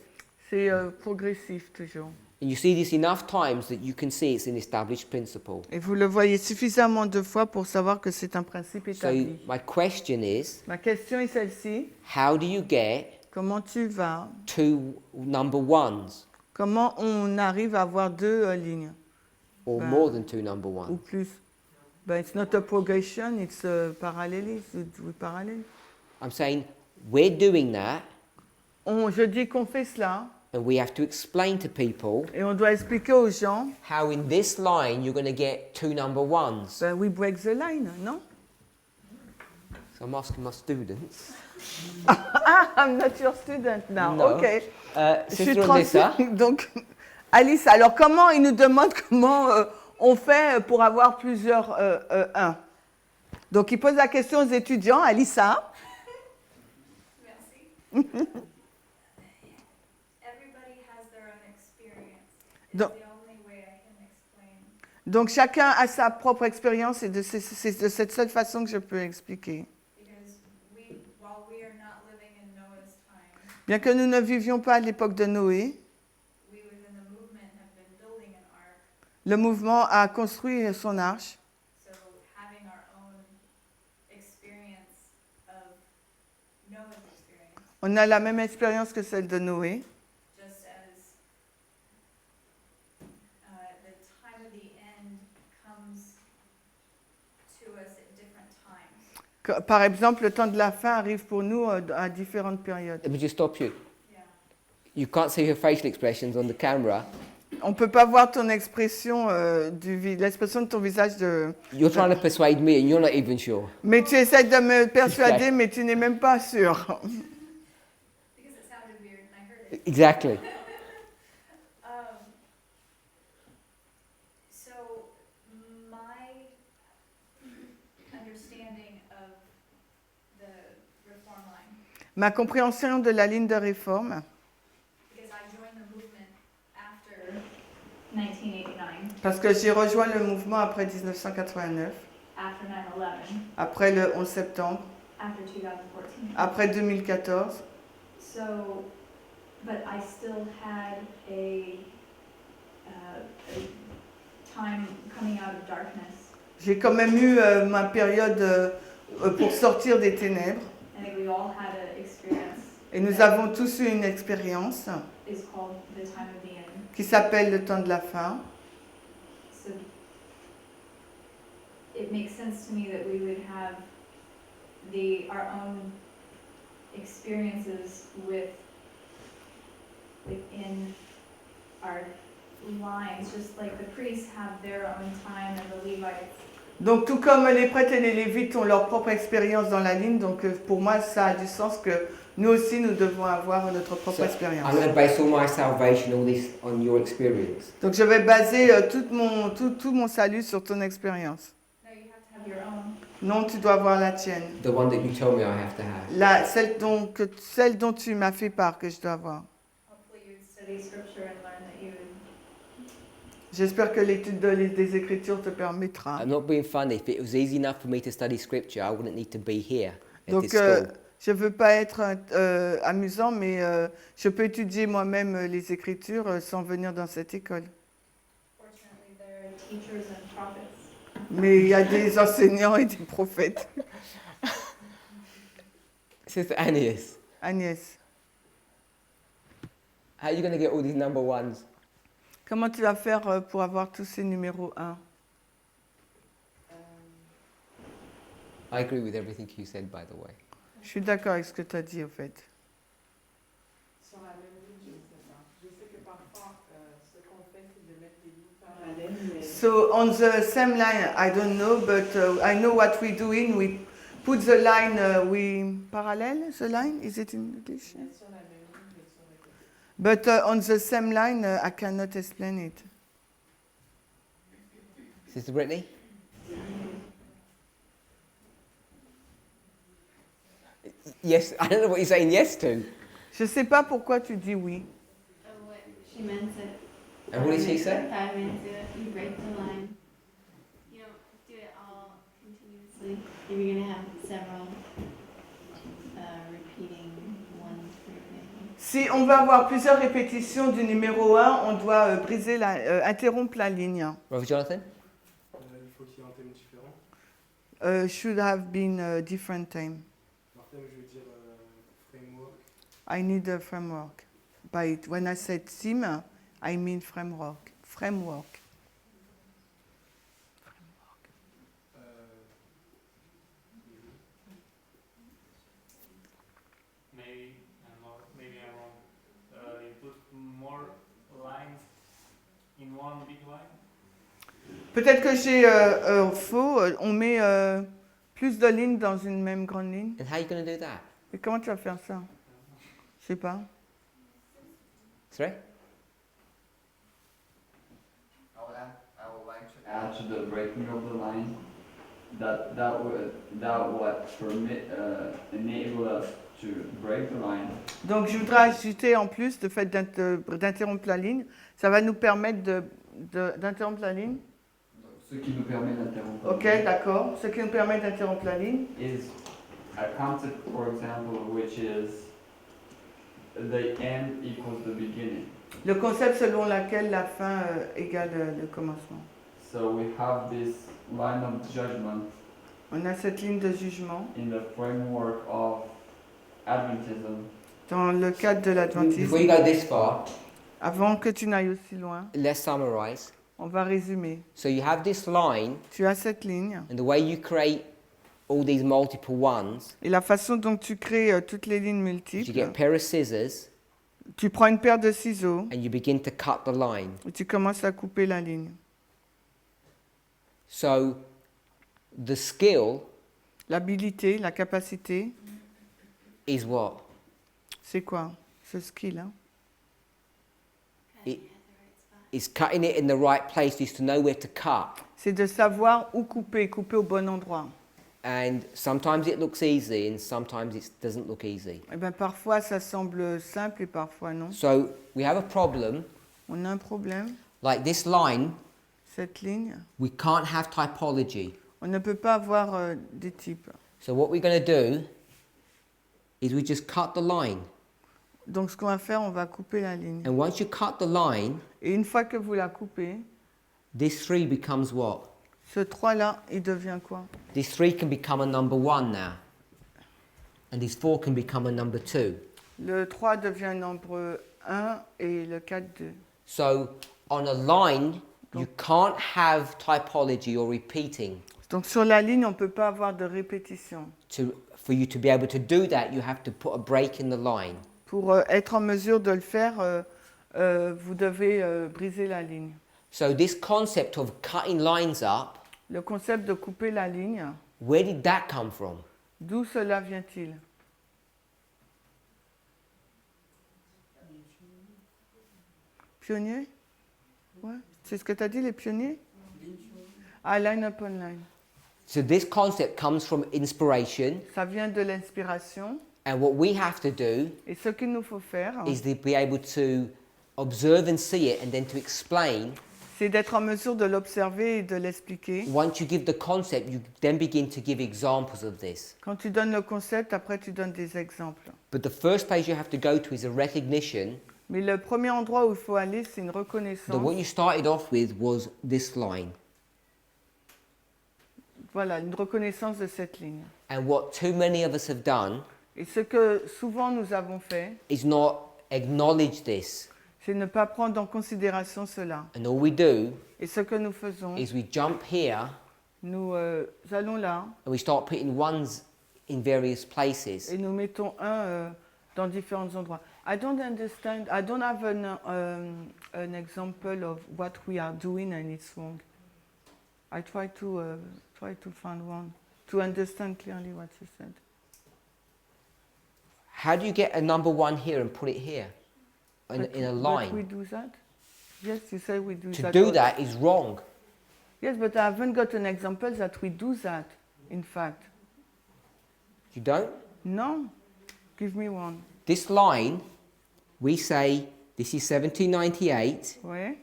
C'est progressif toujours. And you see this enough times that you can see it's an established principle. Et vous le voyez suffisamment de fois pour savoir que c'est un principe So établi. my question is, Ma question est celle-ci. how do you get Comment tu vas? two number ones Comment on arrive à avoir deux lignes? or Ben, more than two number Ou ones? plus? Ben, it's not a progression, it's a parallélisme. Oui, parallèle. I'm saying we're doing that Je dis qu'on fait cela and we have to explain to people et on doit expliquer aux gens, how in this line you're going to get two number ones. ben, we break the line, non? So I'm asking my students. I'm not your student now. No. Ok. Je suis Sister Alyssa, Donc, Alice, alors comment il nous demande comment on fait pour avoir plusieurs 1? Donc, il pose la question aux étudiants, Alissa. Merci. Everybody has their own experience. It's Donc- the only way I can explain. Donc, chacun a sa propre expérience et c'est de cette seule façon que je peux expliquer. Because while we are not living in Noah's time, Bien que nous ne vivions pas à l'époque de Noé, we within the movement have been building an ark. le mouvement a construit son arche. So having our own experience of Noah's experience, On a la même expérience que celle de Noé. just as the time of the end comes to us at different times. Par exemple, le temps de la fin arrive pour nous à différentes périodes. let me just stop you. Yeah. You can't see her facial expressions on the camera. On ne peut pas voir ton expression, l'expression de ton visage. You're trying to persuade me and you're not even sure. Mais tu essaies de me persuader, Exact. mais tu n'es même pas sûr. Because it sounded weird and I heard it. Exactly. So my understanding of the reform line, Ma compréhension de la ligne de réforme, because I joined the movement after 1989, parce que j'ai rejoint le mouvement après 1989, after 9/11, après le 11 septembre, after 2014. après 2014. So, but I still had a time coming out of darkness. J'ai quand même eu ma période pour sortir des ténèbres. I think we all had an experience. Et nous avons tous eu une expérience Is called the time of the end. qui s'appelle le temps de la fin. So it makes sense to me that we would have our own experiences within our lines, just like the priests have their own time and the Levites. Donc tout comme les prêtres et les lévites ont leur propre expérience dans la ligne, donc pour moi ça a du sens que nous aussi nous devons avoir notre propre So expérience. I'm going to base all my salvation, all this, on your experience. Donc je vais baser tout mon salut sur ton expérience. No, you have to have your own. Non, tu dois avoir la tienne. The one that you tell me I have to have. Celle dont tu m'as fait part que je dois avoir. Hopefully you would study scripture and learn that you would. J'espère que l'étude des Écritures te permettra. I'm not being funny. If it was easy enough for me to study scripture, I wouldn't need to be here at Donc this school. je ne veux pas être amusant, mais je peux étudier moi-même les Écritures sans venir dans cette école. Fortunately, there are teachers and prophets. Mais il y a des enseignants et des prophètes. Sister Agnès, Agnès, how are you going to get all these number ones? comment tu vas faire pour avoir tous ces numéros 1? I agree with everything you said, by the way. Je suis d'accord avec ce que tu as dit, au fait. Sur la même ligne, je ne sais pas. Je sais que parfois, ce qu'on fait, c'est de mettre des lignes parallèles. Mais So on the same line, I don't know, but I know what we're doing. We put the line, we parallel the line. Is it in English? mettre sur la même ligne, mais sur les côtés. But on the same line, I cannot explain it. Sister Brittany? Yes, I don't know what you're saying yes to. Je sais pas pourquoi tu dis oui. What she meant it. And what did she say? I meant it. You break the line. You don't do it all continuously. If you're gonna have several repeating one, for example. Si on va avoir plusieurs répétitions du numéro 1, on doit interrompre la ligne. Brother Jonathan? Il faut qu'il y ait un thème différent. Should have been a different time. Par thème, je veux dire framework. I need a framework. But when I said theme, I mean framework. Framework. Maybe I'm wrong. You put more lines in one big line. Peut-être que j'ai faux. On met plus de lignes dans une même grande ligne. And how are you going to do that? Et comment tu vas faire ça? Je sais pas. Sorry? I would like to add to the breaking of the line that would permit enable us to break the line. Donc je voudrais ajouter en plus le fait d'interrompre la ligne. Ça va nous permettre d'interrompre la ligne. Ce qui nous permet d'interrompre. Ok, d'accord. Ce qui nous permet d'interrompre la ligne. Is a concept, for example, which is the end equals the beginning. Le concept selon lequel la fin égale le commencement. So we have this line of judgment On a cette ligne de jugement. in the framework of Adventism. Dans le cadre de Before you l'adventisme, go this far, avant que tu n'ailles aussi loin, let's summarize. on va résumer. So you have this line, Tu as cette ligne and the way you create all these multiple ones, et la façon dont tu crées toutes les lignes is you multiples, get a pair of scissors tu prends une paire de ciseaux and you begin to cut the line. et tu commences à couper la ligne. So the skill L'habilité, la capacité, is what? c'est quoi? Ce skill, hein? It is cutting it in the right place, is to know where to cut. C'est de savoir où couper, couper au bon endroit. And sometimes it looks easy and sometimes it doesn't look easy. Eh ben, parfois ça semble simple et parfois non. So we have a problem, On a un problème. like this line, Cette ligne, we can't have typology. on ne peut pas avoir des types. So what we're going to do is we just cut the line. Donc ce qu'on va faire, on va couper la ligne. And once you cut the line, Et une fois que vous la coupez, this 3 becomes what? ce 3-là, il devient quoi? This 3 can become a number 1 now. And this 4 can become a number 2. Le 3 devient nombre 1 et le 4, 2. So on a line, you can't have typology or repeating Donc sur la ligne, on ne peut pas avoir de répétition. to for you to be able to do that, you have to put a break in the line. Pour être en mesure de le faire, vous devez briser la ligne. So this concept of cutting lines up, Le concept de couper la ligne, where did that come from? d'où cela vient-il? Pionniers? Ouais. C'est ce que tu as dit, les pionniers? Ah, line upon line. So this concept comes from inspiration, Ça vient de l'inspiration. and what we have to do Et ce qu'il nous faut faire, is to be able to observe and see it and then to explain. c'est d'être en mesure de l'observer et de l'expliquer. Once you give the concept, you then begin to give examples of this. Quand tu donnes le concept, après tu donnes des exemples. But the first place you have to go to is a recognition Mais le premier endroit où il faut aller, c'est une that reconnaissance. what you started off with was this line. Voilà, une reconnaissance de cette ligne. And what too many of us have done Et ce que souvent nous avons fait, is not acknowledge this. c'est ne pas prendre en considération cela. And all we do Et ce que nous faisons, is we jump here nous allons là and we start putting ones in various places. et nous mettons un dans différents endroits. I don't understand. I don't have an example of what we are doing and it's wrong. I try to find one to understand clearly what you said. How do you get a number 1 here and put it here in a But we line? do that? Yes, you say we do To that. do that is wrong. Yes, but I haven't got an example that we do that, in fact. You don't? No? Give me one. This line, we say this is 1798, Ouais.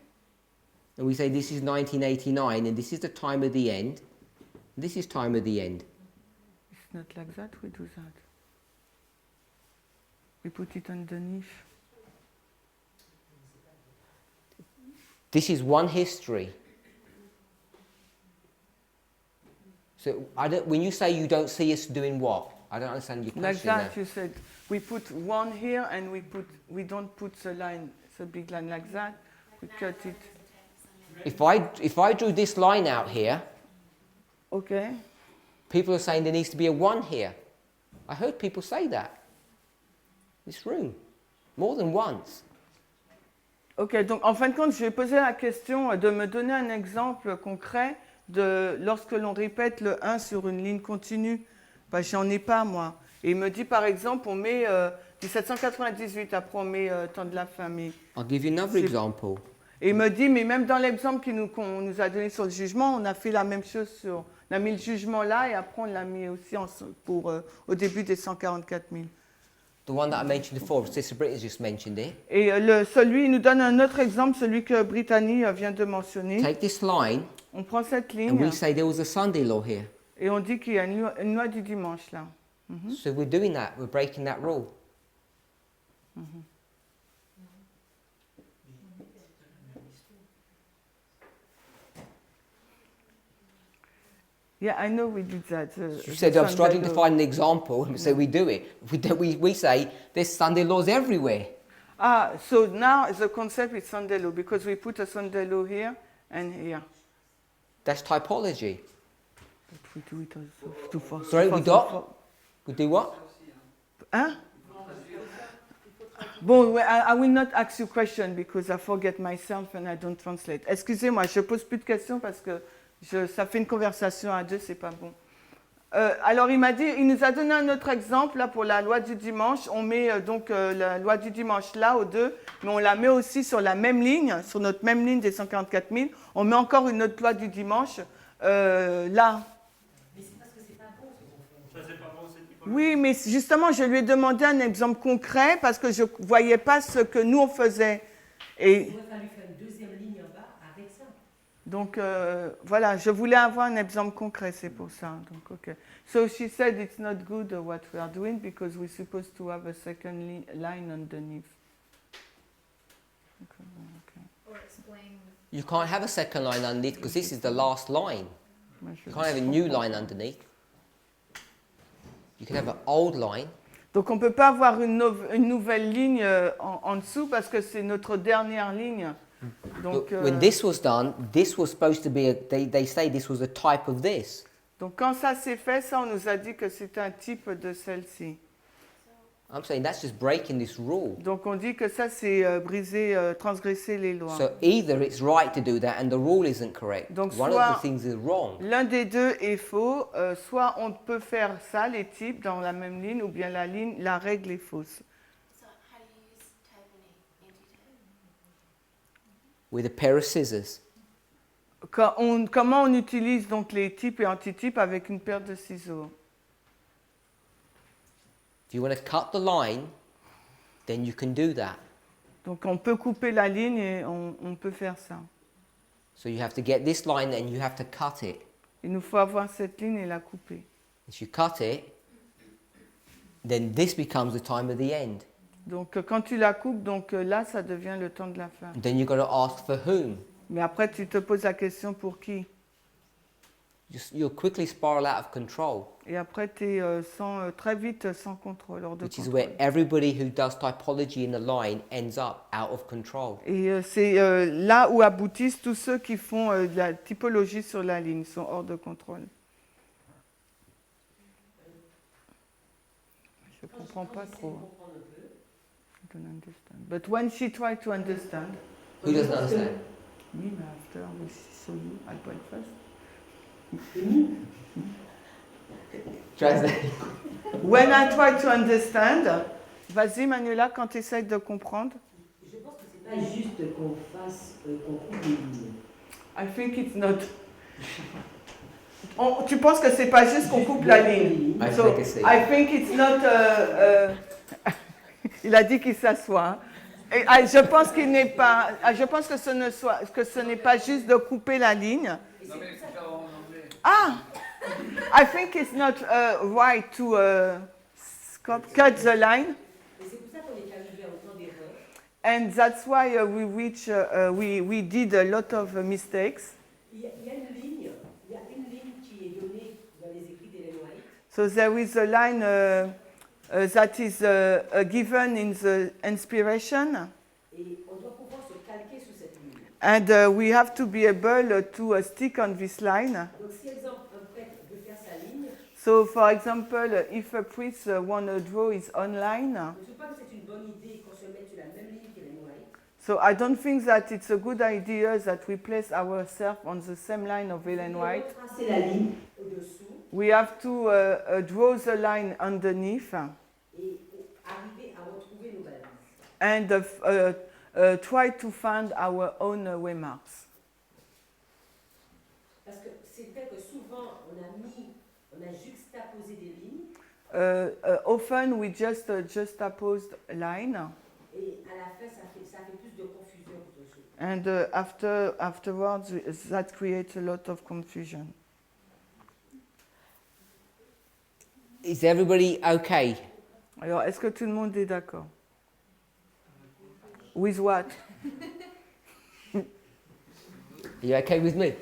and we say this is 1989, and this is the time of the end. This is time of the end. It's not like that, we do that. We put it underneath. This is one history. So when you say you don't see us doing what? I don't understand your Like question that, there. you said. We put one here and we don't put the line, the big line like that. We cut it. If I drew this line out here, Okay. people are saying there needs to be a 1 here. I heard people say that. This room. More than once. Ok, donc en fin de compte, je vais poser la question de me donner un exemple concret de lorsque l'on répète le 1 sur une ligne continue. Ben, j'en ai pas, moi. Et il me dit, par exemple, on met 1798, après on met temps de la fin. Mais I'll give you another C'est- example. Et il me dit, mais même dans l'exemple qu'on nous a donné sur le jugement, on a fait la même chose on a mis le jugement là et après on l'a mis aussi au début des 144 000. The one that I mentioned before, Sister Britt has just mentioned it. Et il nous donne un autre exemple, celui que Brittany vient de mentionner. Take this line, On prend cette and ligne we say there was a Sunday law here. et on dit qu'il y a une loi du dimanche là. So we're doing that, we're breaking that rule. Yeah, I know we did that. You said I'm struggling to find an example, so we do it. We say there's Sunday laws everywhere. Ah, so now the concept is Sunday law because we put a Sunday law here and here. That's typology. But we do it also too far. Sorry, we don't? We do what? Hein? Bon, I will not ask you question because I forget myself and I don't translate. Excusez-moi, je pose plus de questions parce que ça fait une conversation à deux, c'est pas bon. Alors il nous a donné un autre exemple là pour la loi du dimanche. On met donc la loi du dimanche là au 2, mais on la met aussi sur la même ligne, sur notre même ligne des 144 000. On met encore une autre loi du dimanche là. Mais c'est parce que c'est pas bon ce qu'on fait. Ça, c'est pas bon, c'est typologique. Oui, mais justement, je lui ai demandé un exemple concret parce que je ne voyais pas ce que nous on faisait. Et Il aurait fallu faire une deuxième ligne en bas avec ça. donc voilà, je voulais avoir un exemple concret, c'est pour ça. Donc, okay. So she said it's not good what we are doing because we're supposed to have a second line underneath. Okay. Or explain. You can't have a second line underneath because this is the last line. Moi, je- You can't have a new line underneath. You can have an old line. Donc on ne peut pas avoir une nouvelle ligne en dessous parce que c'est notre dernière ligne. Donc, But when this was done, this was supposed to be, they say this was a type of this. Donc quand ça s'est fait, ça on nous a dit que c'est un type de celle-ci. I'm saying that's just breaking this rule. Donc on dit que ça c'est transgresser les lois. So either it's right to do that and the rule isn't correct. Donc One soit- of the things is wrong. L'un des deux est faux, soit on peut faire ça, les types, dans la même ligne, ou bien la règle est fausse. So how do you use type and anti-type? With a pair of scissors. Comment on utilise donc les types et antitypes avec une paire de ciseaux? If you want to cut the line, then you can do that. Donc on peut couper la ligne et on peut faire ça. So you have to get this line and you have to cut it. Il nous faut avoir cette ligne et la couper. If you cut it, then this becomes the time of the end. Donc quand tu la coupes, donc là ça devient le temps de la fin. Then you've got to ask for whom. Mais après tu te poses la question pour qui? You'll quickly spiral out of control, Et après tu es très vite sans contrôle, hors de which is contrôle. where everybody who does typology in a line ends up out of control. Et c'est là où aboutissent tous ceux qui font de la typologie sur la ligne, sont hors de contrôle. Je ne comprends pas trop. I don't understand. But when she tried to understand, Who doesn't understand? me, but after we saw you at breakfast. Translate. When I try to understand, vas-y Manuela, quand tu essayes de comprendre. Je pense que c'est pas juste qu'on fasse, qu'on coupe les lignes. I think it's not. Tu penses que c'est pas juste qu'on coupe la ligne? I So, think it's it. I think it's not. Il a dit qu'il s'assoit. Hein. Et, je pense qu'il n'est pas. Je pense que ce n'est pas juste de couper la ligne. Non mais il faut faire en anglais. Ah, I think it's not right to cut the line, Et c'est pour ça qu'on est arrivé à autant d'erreurs. and that's why we did a lot of mistakes. Il y a une ligne qui est donnée dans les écrits d'Ellen White. So there is a line that is given in the inspiration, Et on doit pouvoir se calquer sur cette ligne. and we have to be able to stick on this line. Donc si exemple un prêtre veut faire sa ligne, So for example, if a priest want to draw his own line, je ne trouve pas que c'est une bonne idée qu'on se mette sur la même ligne qu'Ellen White. so I don't think that it's a good idea that we place ourselves on the same line of Ellen White. On doit tracer la ligne au-dessous We have to draw the line underneath et arriver à retrouver nos balises. and try to find our own waymarks. Parce que c'est vrai que souvent on a juxtaposé des lignes Often we just juxtaposed line, et à la fin ça fait plus de confusion qu'autre chose. and afterwards that creates a lot of confusion. Is everybody okay? Alors, est-ce que tout le monde est d'accord? With what? Are you okay with me?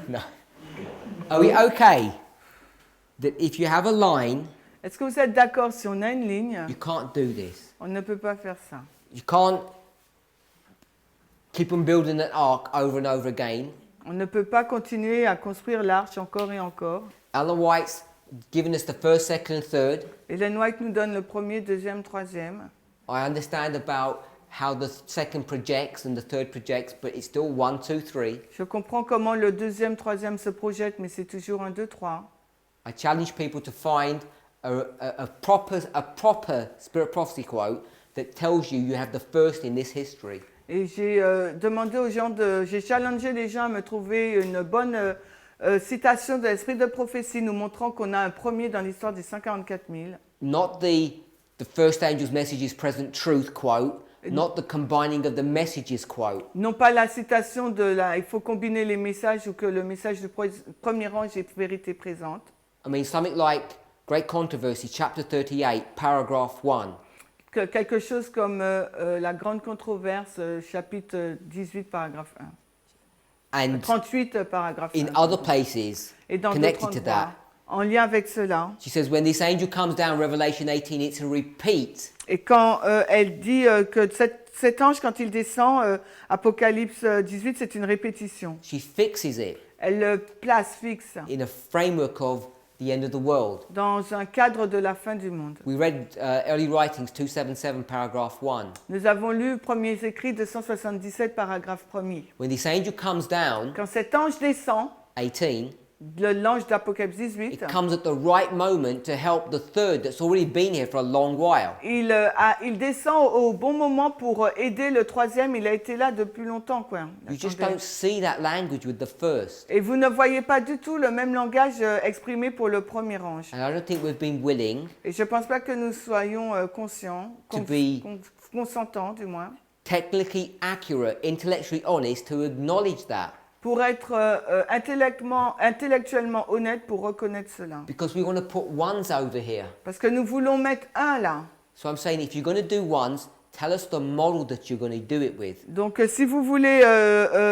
No. Are we okay that if you have a line, Est-ce que vous êtes d'accord si on a une ligne, you can't do this? on ne peut pas faire ça? You can't keep on building an ark over and over again. On ne peut pas continuer à construire l'arche encore et encore. Ellen White's given us the first, second, and third. Ellen White nous donne le premier, deuxième, troisième. I understand about how the second projects and the third projects, but it's still 1, 2, 3. Je comprends comment le deuxième, troisième se projette, mais c'est toujours un, deux, trois. I challenge people to find a proper spirit prophecy quote that tells you you have the first in this history. Et j'ai demandé aux gens j'ai challengé les gens à me trouver une bonne citation de l'esprit de prophétie nous montrant qu'on a un premier dans l'histoire des 144 000. Not the first angel's message is present truth quote, not the combining of the messages quote. Non pas la citation il faut combiner les messages ou que le message du premier ange est vérité présente. I mean, something like Great Controversy, chapter 38, paragraph 1. Quelque chose comme la grande controverse, chapitre 18, paragraphe 1. And 38, paragraphe 1. in other places Et dans connected d'autres to endroits, that, en lien avec cela. she says, when this angel comes down, Revelation 18, it's a repeat. Et quand elle dit que cet ange, quand il descend, Apocalypse 18, c'est une répétition. She fixes it. Elle le place fixe in a framework of the end of the world. dans un cadre de la fin du monde. We read Early Writings 277, paragraph 1. Nous avons lu Premiers écrits 277, paragraphe 1er. When this angel comes down, Quand cet ange descend, 18, l'ange d'Apocalypse 18, it comes at the right moment to help the third that's already been here for a long while. il descend au bon moment pour aider le troisième. Il a été là depuis longtemps, quoi. You just Attendez. don't see that language with the first. Et vous ne voyez pas du tout le même langage exprimé pour le premier ange. And I don't think we've been willing, Et je ne pense pas que nous soyons conscients, consentants du moins, technically accurate, intellectually honest to acknowledge that. pour être intellectuellement honnête pour reconnaître cela. Because we want to put ones over here. Parce que nous voulons mettre un là. So I'm saying if you're going to do ones, tell us the model that you're going to do it with. Donc si vous voulez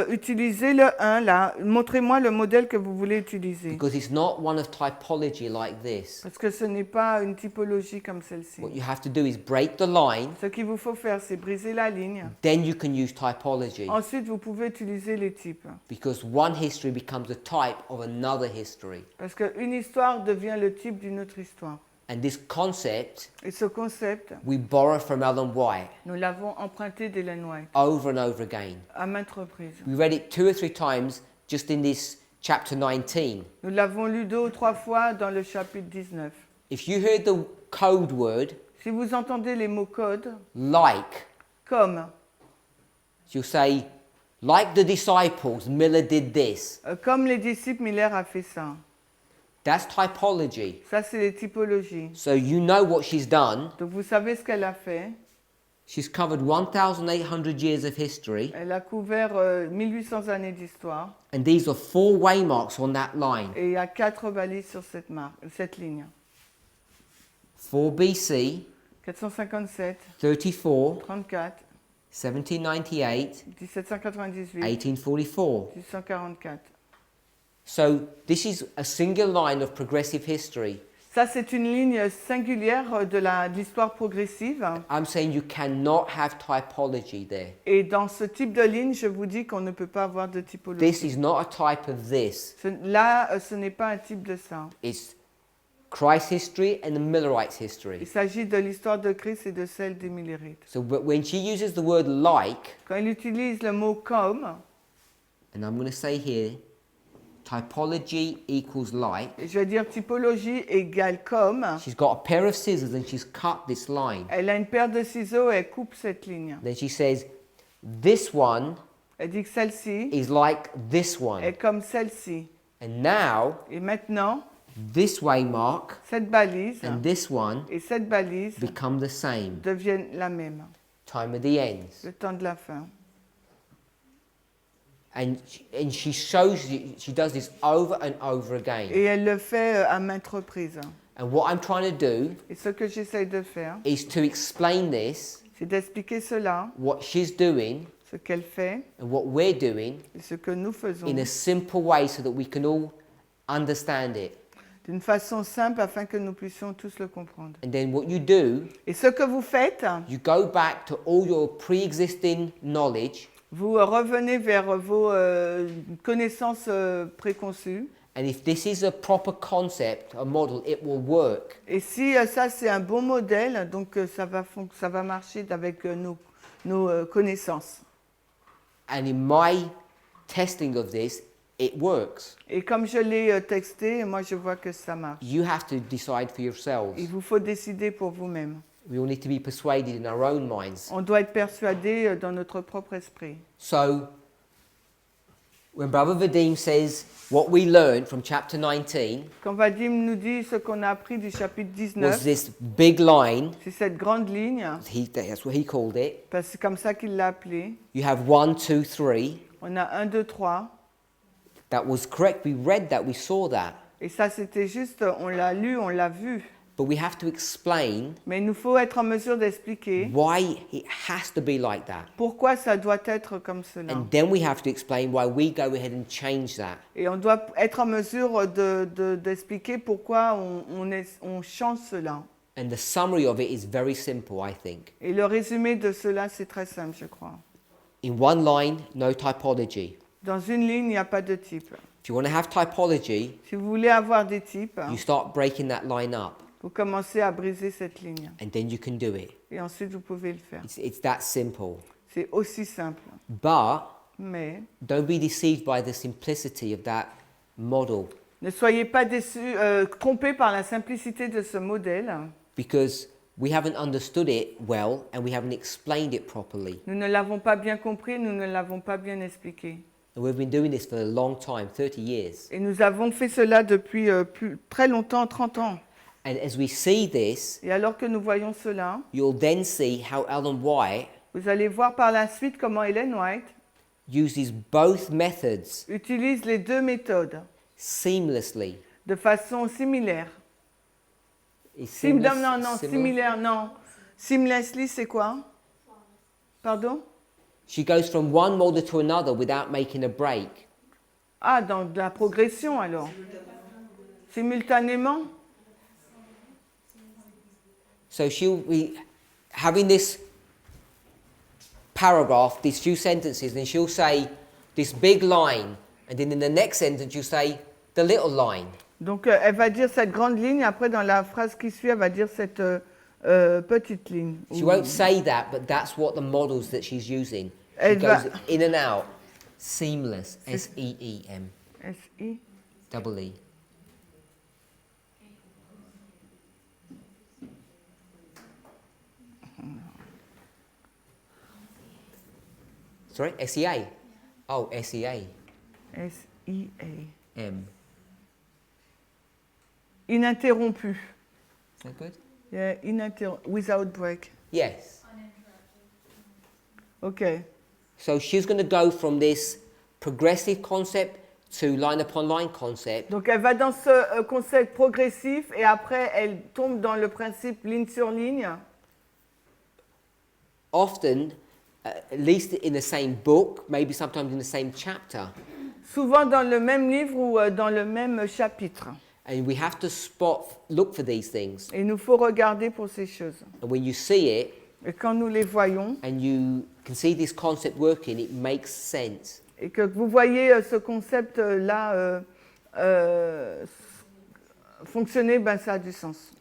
utiliser le 1 là, montrez-moi le modèle que vous voulez utiliser. Because it's not one of typology like this. Parce que ce n'est pas une typologie comme celle-ci. What you have to do is break the line, Ce qu'il vous faut faire, c'est briser la ligne. then you can use typology. Ensuite, vous pouvez utiliser les types. Because one history becomes a type of another history. Parce qu'une histoire devient le type d'une autre histoire. And this concept, Et ce concept, we borrow from Ellen White nous l'avons emprunté d'Ellen White over and over again. à maintes reprises. We read it 2 or 3 times just in this chapter 19. Nous l'avons lu 2 ou 3 fois dans le chapitre 19. If you heard the code word, Si vous entendez les mots codes, like, comme, you'll say, like the disciples, Miller did this. comme les disciples, Miller a fait ça. That's typology. Ça, c'est les typologies. So you know what she's done. Donc, vous savez ce qu'elle a fait. She's covered 1,800 years of history. Elle a couvert 1800 années d'histoire. And these are 4 waymarks on that line. Et il y a 4 balises sur cette ligne. 4 BC, 457, 34, 34, 1798, 1798, 1844. 1844. So this is a single line of progressive history. Ça, c'est une ligne singulière de l'histoire progressive. I'm saying you cannot have typology there. Et dans ce type de ligne, je vous dis qu'on ne peut pas avoir de typologie. This is not a type of this. Là, ce n'est pas un type de ça. It's Christ's history and the Millerites' Il history. s'agit de l'histoire de Christ et de celle des Millerites. So when she uses the word like, Quand il utilise le mot comme, and I'm going to say here, typology equals like, je vais dire typologie égale comme, she's got a pair of scissors and she's cut this line. elle a une paire de ciseaux et elle coupe cette ligne. Then she says, this one Elle dit que celle-ci is like this one. est comme celle-ci. And now, Et maintenant, this waymark cette balise and this one et cette balise become the same. deviennent la même. Time of the ends. Le temps de la fin. And she shows you, she does this over and over Et again. elle le fait à maintes reprises. And what I'm trying to do Et ce que j'essaye de faire, is to explain this, c'est d'expliquer cela, what she's doing ce qu'elle fait and what we're doing et ce que nous faisons, in a simple way so that we can all understand it. d'une façon simple afin que nous puissions tous le comprendre. And then what you do, Et ce que vous faites, you go back to all your pre-existing knowledge, vous revenez vers vos connaissances préconçues. and if this is a proper concept, a model, it will work. Et si ça c'est un bon modèle, donc ça va marcher avec nos connaissances. And in my testing of this, it works. Et comme je l'ai texté, moi je vois que ça marche. You have to decide for yourselves. Il vous faut décider pour vous-même. We all need to be persuaded in our own minds. On doit être persuadé dans notre propre esprit. So, when Brother Vadim says what we learned from chapter 19 Quand Vadim nous dit ce qu'on a appris du chapitre was 19, this big line, c'est cette grande ligne, that's what he called it. parce que c'est comme ça qu'il l'a appelé. You have 1, 2, 3. On a 1, 2, 3. That was correct. We read that, we saw that. Et ça c'était juste, on l'a lu, on l'a vu. But we have to explain Mais il nous faut être en mesure d'expliquer why it has to be like that. pourquoi ça doit être comme cela. And then we have to explain why we go ahead and change that. Et on doit être en mesure d'expliquer pourquoi on change cela. And the summary of it is very simple, I think. Et le résumé de cela, c'est très simple, je crois. In one line, no typology. Dans une ligne, il n'y a pas de type. If you want to have typology, si vous voulez avoir des types, you start breaking that line up, vous commencez à briser cette ligne. and then you can do it. Et ensuite, vous pouvez le faire. It's that simple. C'est aussi simple. But Mais don't be deceived by the simplicity of that model, ne soyez pas trompés par la simplicité de ce modèle. because we haven't understood it well and we haven't explained it properly. Nous ne l'avons pas bien compris, nous ne l'avons pas bien expliqué. And we've been doing this for a long time, 30 years. Et nous avons fait cela depuis très longtemps, 30 ans. And as we see this, Et alors que nous voyons cela, you'll then see how Ellen White vous allez voir par la suite comment Ellen White uses both methods utilise les deux méthodes seamlessly. de façon similaire. Is seamless, similar? Similaire, non. Seamlessly, c'est quoi? Pardon? She goes from one model to another without making a break. Ah, dans la progression alors. Simultanément? So she'll be having this paragraph, these few sentences, and she'll say this big line, and then in the next sentence you'll say the little line. Donc, elle va dire cette grande ligne, après dans la phrase qui suit, elle va dire cette petite ligne. She won't say that, but that's what the models that she's using. She Elle goes va- in and out, seamless, S-E-E-M, S-I. double E. Sorry, S-E-A? Oh, S-E-A. S-I-A. M. Ininterrompu. Is that good? Yeah, without break. Yes. OK. So she's going to go from this progressive concept to line upon line concept. Donc, elle va dans ce concept progressif et après, elle tombe dans le principe ligne sur ligne. Often, at least in the same book, maybe sometimes in the same chapter. Souvent dans le même livre ou dans le même chapitre. And we have to look for these things. Et il nous faut regarder pour ces choses. And when you see it, Et quand nous les voyons, and you can see this concept working, it makes sense. et que vous voyez ce concept-là fonctionner, ben, ça a du sens.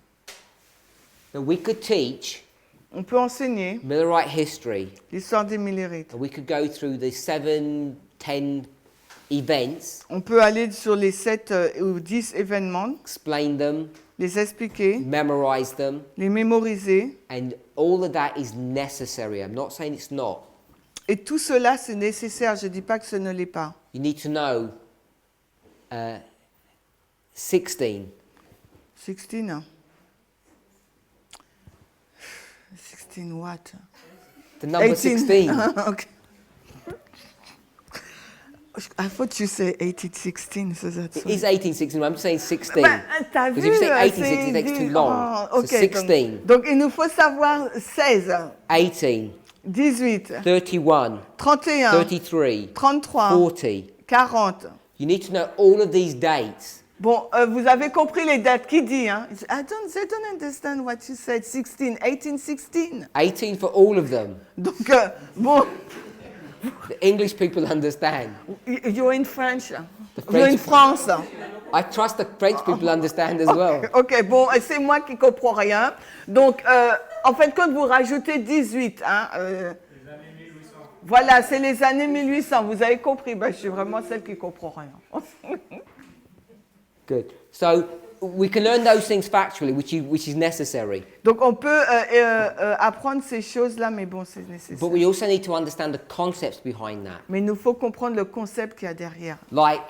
Now we could teach On peut enseigner Millerite history, l'histoire des Millérites. and we could go through the 7, 10 events, On peut aller sur les 7 ou 10 événements, explain them, les expliquer, memorize them, les mémoriser. and all of that is necessary. I'm not saying it's not. Et tout cela, c'est nécessaire. Je ne dis pas que ce ne l'est pas. You need to know 16. 16. 16 what? The number 16. Okay. I thought you said 1816, so that's It is 1816. I'm saying 16. Ben, t'as Because vu, if you say 1816, c'est it takes dit- too long. Oh, ok, So 16, donc, il nous faut savoir 16, 18, 18, 31, 31, 33, 33, 40. 40. You need to know all of these dates. Bon, vous avez compris les dates. Qui dit, hein? They don't understand what you said. 16, 1816. 18 for all of them. Donc, bon, The English people understand. you're in French. You're French- in France. I trust the French people understand as well. Ok, bon, c'est moi qui comprends rien. Donc, en fait, quand vous rajoutez 18, hein, voilà, c'est les années 1800. Vous avez compris? Ben, je suis vraiment celle qui comprend rien. Good. So we can learn those things factually, which is necessary. Donc, on peut apprendre ces choses-là, mais bon, c'est nécessaire. But we also need to understand the concepts behind that. Mais il nous faut comprendre le concept qu'il y a derrière. Like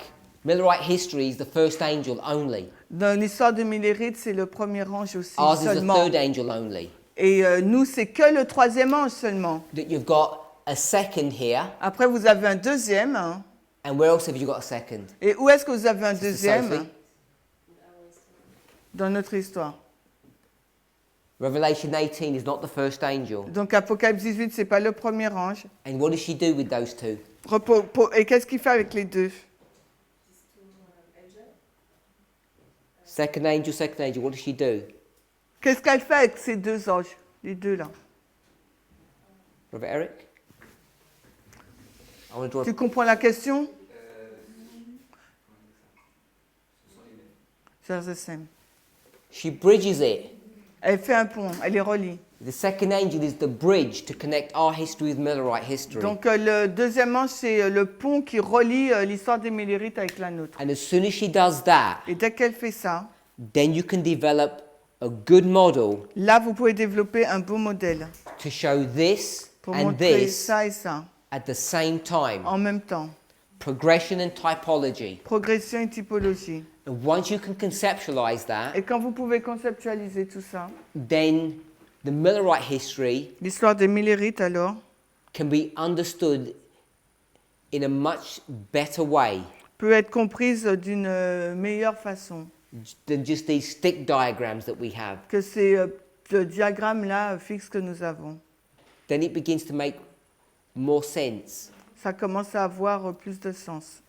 Millerite history is the first angel only. Dans l'histoire de Millérite, c'est le premier ange aussi Ours is the seulement. third angel only. Et nous, c'est que le troisième ange seulement. That you've got a second here, Après, vous avez un deuxième. Hein. and where else have you got a second? Et où est-ce que vous avez un Sister deuxième? Sophie? Dans notre histoire. Revelation 18 is not the first angel. Donc, Apocalypse 18, c'est pas le premier ange. And what does she do with those two? Et qu'est-ce qu'il fait avec les deux? Second angel, what does she do? Qu'est-ce qu'elle fait avec ces deux anges? Les deux là. Brother Eric? I want to draw Tu comprends la question? They're the same. She bridges it. Elle fait un pont, elle les relie. The second angel is the bridge to connect our history with Millerite history. Donc le deuxième ange, c'est le pont qui relie l'histoire des Millérites avec la nôtre. And as soon as she does that, Et dès qu'elle fait ça, then you can develop a good model là, vous pouvez développer un beau modèle to show this pour and montrer this ça et ça at the same time. en même temps. Progression and typology. Progression et typologie. And once you can conceptualize that, Et quand vous pouvez conceptualiser tout ça, then the Millerite history l'histoire des Millérites alors can be understood in a much better way peut être comprise d'une meilleure façon than just these stick diagrams that we have. que ces diagrammes-là fixes que nous avons. Then it begins to make more sense. Ça commence à avoir plus de sens.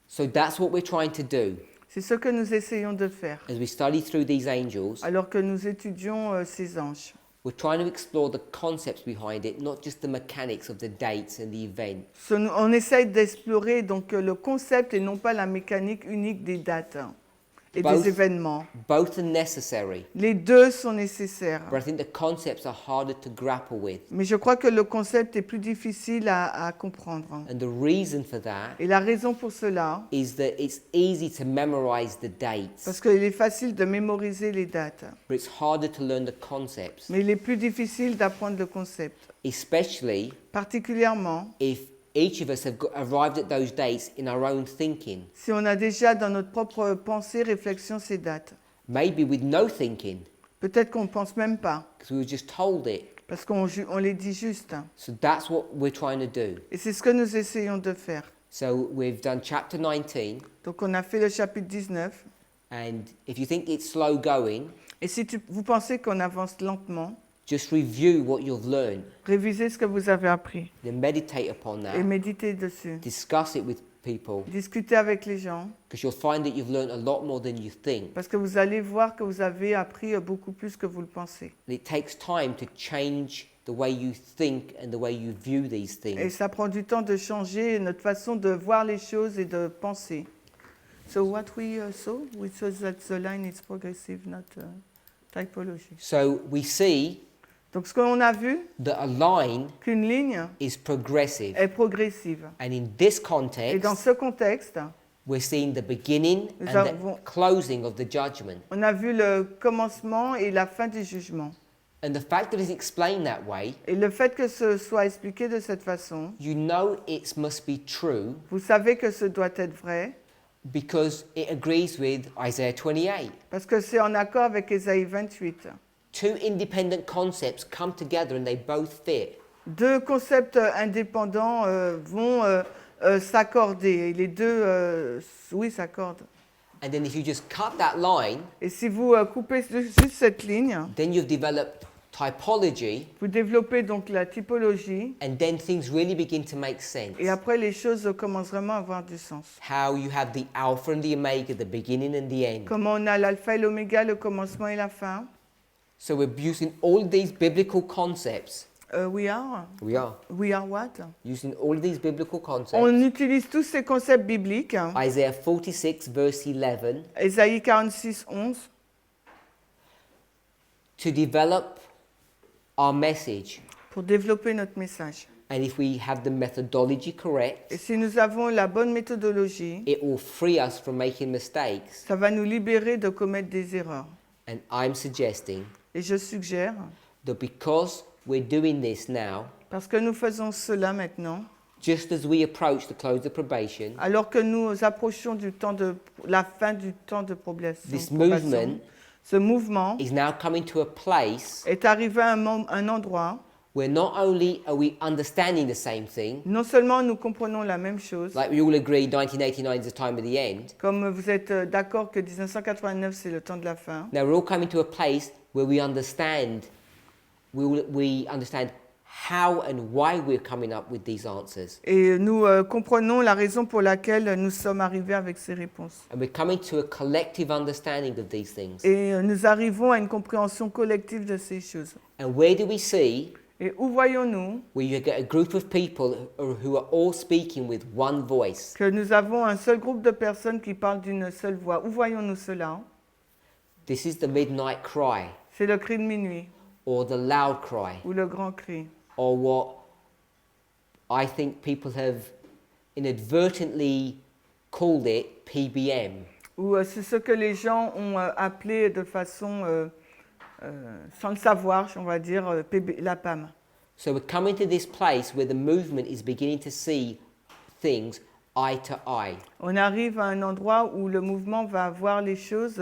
So that's what we're trying to do C'est ce que nous essayons de faire as we study through these angels. alors que nous étudions ces anges. We're trying to explore the concepts behind it, not just the mechanics of the dates and the event. On essaye d'explorer donc le concept et non pas la mécanique unique des dates et des événements. Both are necessary, Les deux sont nécessaires. but I think the concepts are harder to grapple with. Mais je crois que le concept est plus difficile à comprendre. And the reason for that Et la raison pour cela, is that it's easy to memorize the dates, parce qu'il est facile de mémoriser les dates, but it's harder to learn the concepts, mais il est plus difficile d'apprendre le concept, especially particulièrement if each of us have arrived at those dates in our own thinking, si on a déjà dans notre propre pensée, réflexion ces dates. maybe with no thinking, Peut-être qu'on ne pense même pas, because we were just told it. parce qu'on les dit juste. So that's what we're trying to do. Et c'est ce que nous essayons de faire. So we've done chapter 19, Donc on a fait le chapitre 19. and if you think it's slow going, Et si vous pensez qu'on avance lentement, just review what you've learned, révisez ce que vous avez appris then meditate upon et that, méditez dessus. discuss it with people, Discutez avec les gens, because you'll find that you've learned a lot more than you think. parce que vous allez voir que vous avez appris beaucoup plus que vous le pensez. And it takes time to change the way you think and the way you view these Et things. ça prend du temps de changer notre façon de voir les choses et de penser. So what we saw that the line is progressive, not typology. So we see Donc ce qu'on a vu, that a line qu'une ligne is progressive. est progressive. And in this Et dans context, ce contexte, we're seeing the beginning Nous and avons- the closing of the judgment. on a vu le commencement et la fin du jugement. And the fact that it's explained that way, Et le fait que ce soit expliqué de cette façon, you know it must be true vous savez que ce doit être vrai, because it agrees with Isaiah 28. parce que c'est en accord avec Ésaïe 28. Two independent concepts come together and they both fit. Deux concepts indépendants vont s'accorder. Et les deux, oui, s'accordent. And then if you just cut that line, Et si vous coupez juste cette ligne, then you've developed typology, vous développez donc la typologie, and then things really begin to make sense. et après les choses commencent vraiment à avoir du sens. How you have the alpha and the omega, the beginning and the end. Comment on a l'alpha et l'oméga, le commencement et la fin. So we're using all these biblical concepts. We are We are what? using all these biblical concepts. On utilise tous ces concepts bibliques. Isaiah 46 verse 11 Ésaïe 46, 11, to develop our message. pour développer notre message. And if we have the methodology Et correct, si nous avons la bonne méthodologie, it will free us from making mistakes. ça va nous libérer de commettre des erreurs. And I'm suggesting Et je suggère, that because we're doing this now, parce que nous faisons cela maintenant, just as we approach the close of probation, alors que nous approchons la fin du temps de probation, this movement ce mouvement is now coming to a place est arrivé à un endroit, where not only are we understanding the same thing, non seulement nous comprenons la même chose, like we all agree 1989 is the time of the end, comme vous êtes d'accord que 1989 c'est le temps de la fin, now we're all coming to a place where we understand how and why we're coming up with these answers. et nous comprenons la raison pour laquelle nous sommes arrivés avec ces réponses. And we're coming to a collective understanding of these things. Et nous arrivons à une compréhension collective de ces choses. And where do we see Et où voyons-nous where you get a group of people who are all speaking with one voice? que nous avons un seul groupe de personnes qui parlent d'une seule voix? Où voyons-nous cela? This is the midnight cry, C'est le cri de minuit or the loud cry, ou le grand cri. or what I think people have inadvertently called it PBM. Ou c'est ce que les gens ont appelé de façon, sans le savoir, on va dire, la PAM. So we're coming to this place where the movement is beginning to see things eye to eye. On arrive à un endroit où le mouvement va voir les choses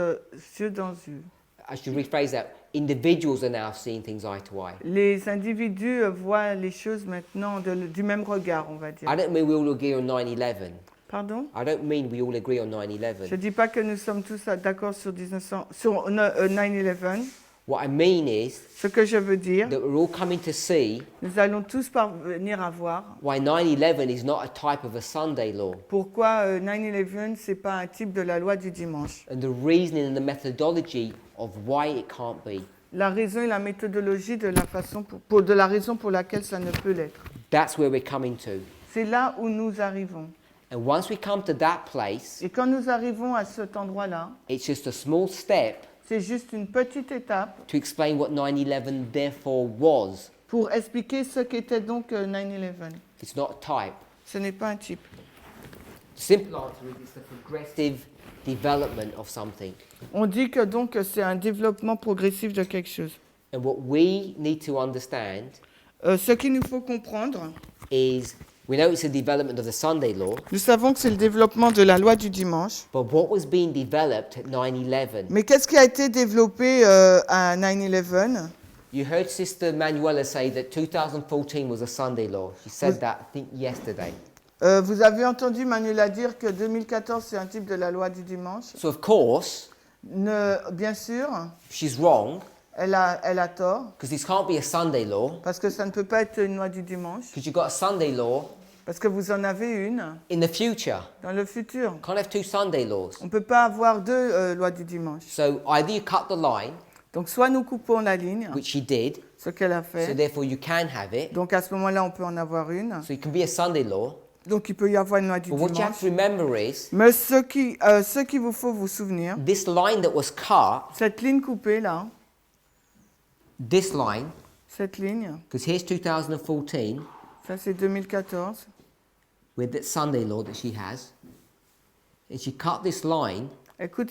yeux dans yeux. I should rephrase that. Individuals are now seeing things eye to eye. Les individus voient les choses maintenant du même regard, on va dire. I don't mean we all agree on 9/11. Pardon? I don't mean we all agree on Je 9/11. ne dis pas que nous sommes tous d'accord sur 9/11. What I mean is Ce que je veux dire, that we're all coming to see nous allons tous parvenir à voir why 9/11 is not a type of a Sunday law, pourquoi 9/11, ce n'est pas un type de la loi du dimanche. and the reasoning and the methodology of why it can't be. La raison et la méthodologie de la façon de la raison pour laquelle ça ne peut l'être. That's where we're coming to. C'est là où nous arrivons. And once we come to that place, Et quand nous arrivons à cet endroit-là, it's just a small step c'est juste une petite étape to explain what 9/11 therefore was. pour expliquer ce qu'était donc 9/11. It's not a type. Ce n'est pas un type. Simple answer is it's the progressive development of something. On dit que donc c'est un développement progressif de quelque chose. And what we need to understand Ce qu'il nous faut comprendre, is we know it's a development of the Sunday law, nous savons que c'est le développement de la loi du dimanche. but what was being developed at 9/11? Mais qu'est-ce qui a été développé à 9/11? You heard Sister Manuela say that 2014 was a Sunday law. She said that, I think, yesterday. Vous avez entendu Manuela dire que 2014 c'est un type de la loi du dimanche. So of course, Bien sûr, she's wrong, elle a tort, because this can't be a Sunday law, parce que ça ne peut pas être une loi du dimanche, because you've got a Sunday law parce que vous en avez une in the future. dans le futur. Can't have two Sunday laws. On ne peut pas avoir deux lois du dimanche. So either you cut the line, Donc soit nous coupons la ligne, which she did, ce qu'elle a so fait. therefore you can have it. Donc à ce moment-là, on peut en avoir une. So it can be a Sunday law. Donc il peut y avoir une loi du But what you have dimanche. to remember is Mais ce qu'il vous faut vous souvenir, this line that was cut, cette ligne coupée là, this line, cette ligne, because here's 2014 ça c'est 2014. with that Sunday law that she has, and she cut this line. Elle coupe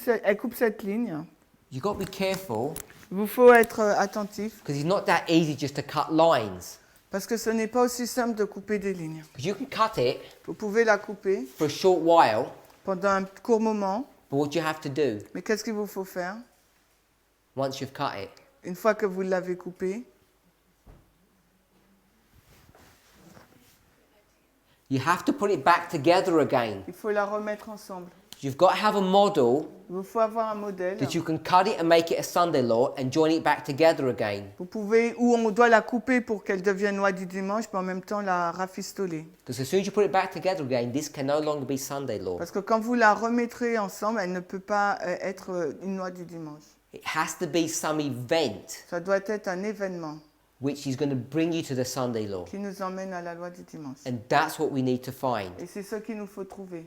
cette ligne. You've got to be careful, Il vous faut être attentif because it's not that easy just to cut lines. parce que ce n'est pas aussi simple de couper des lignes. Because you can cut it Vous pouvez la couper for a short while, pendant un court moment, but what you have to do mais qu'est-ce qu'il vous faut faire once you've cut it? une fois que vous l'avez coupée? You have to put it back together again. Il faut la remettre ensemble. You've got to have a model Il vous faut avoir un modèle. that you can cut it and make it a Sunday law and join it back together again. Vous pouvez, ou on doit la couper pour qu'elle devienne loi du dimanche, mais en même temps la rafistoler. Because as soon as you put it back together again, this can no longer be Sunday law. Parce que quand vous la remettrez ensemble, elle ne peut pas être une loi du dimanche. It has to be some event Ça doit être un événement which is going to bring you to the Sunday law. qui nous emmène à la loi du dimanche. And that's what we need to find. Et c'est ce qu'il nous faut trouver.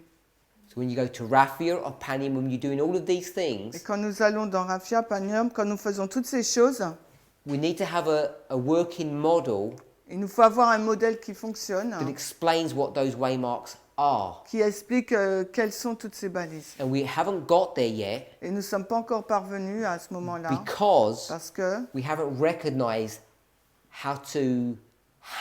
So when you go to Raffia or Panium, when you're doing all of these Et things, quand nous allons dans Raffia, Panium, quand nous faisons toutes ces choses, we need to have a working model il nous faut avoir un modèle qui fonctionne, that explains what those waymarks are. qui explique quelles sont toutes ces balises. And we haven't got there yet Et nous ne sommes pas encore parvenus à ce moment-là, because parce que we haven't recognized how to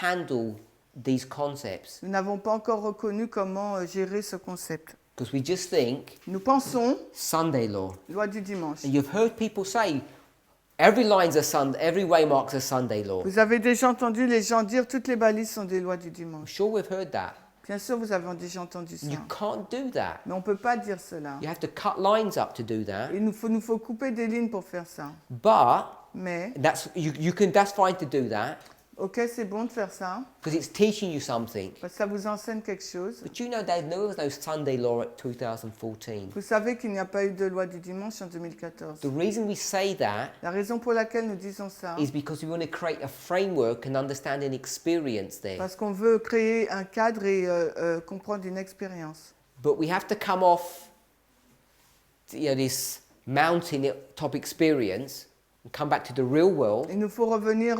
handle these concepts. nous n'avons pas encore reconnu comment gérer ce concept. Because we just think Nous pensons Sunday law. loi du dimanche. And you've heard people say every line's a Sunday, every waymark's a Sunday law. Vous avez déjà entendu les gens dire toutes les balises sont des lois du I'm dimanche. sure we've heard that. Bien sûr, vous avez déjà entendu ça. You can't do that. Mais on ne peut pas dire cela. You have to cut lines up to do that. Il nous faut couper des lignes pour faire ça. But Mais, that's fine to do that ok, c'est bon de faire ça, because it's teaching you something. parce que ça vous enseigne quelque chose. But you know there was no Sunday law at 2014. Vous savez qu'il n'y a pas eu de loi du dimanche en 2014. The reason we say that La raison pour laquelle nous disons ça, is because we want to create a framework and understand an experience there. parce qu'on veut créer un cadre et comprendre une expérience. But we have to come off, this mountain-top experience and come back to the real world Il nous faut revenir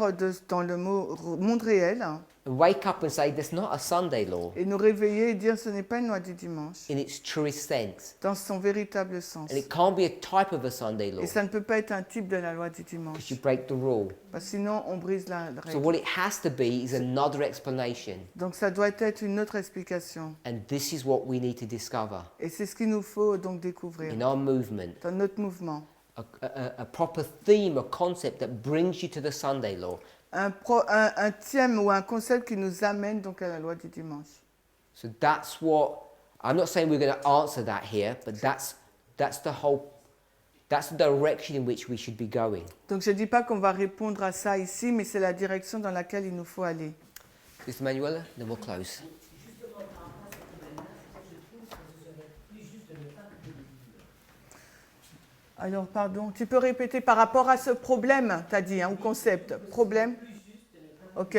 dans le monde réel and wake up and say, there's not a Sunday law et nous réveiller et dire ce n'est pas une loi du dimanche, in its truest sense. dans son véritable sens. And it can't be a type of a Sunday law Et ça ne peut pas être un type de la loi du because dimanche, you break the rule. parce que sinon on brise la So règle. what it has to be is another explanation. Donc ça doit être une autre explication. And this is what we need to discover Et c'est ce qu'il nous faut donc découvrir in our movement. dans notre mouvement. A proper theme, a concept that brings you to the Sunday law. Un thème ou un concept qui nous amène donc à la loi du dimanche. So that's what, I'm not saying we're going to answer that here, but that's the direction in which we should be going. Donc je ne dis pas qu'on va répondre à ça ici, mais c'est la direction dans laquelle il nous faut aller. Mr. Manuela, then we'll close. Justement, par rapport à ce problème-là, c'est ça que je trouve que ce serait plus juste de ne pas couper les lignes. Alors, pardon, tu peux répéter par rapport à ce problème, tu as dit, hein, au concept. Problème? Ok.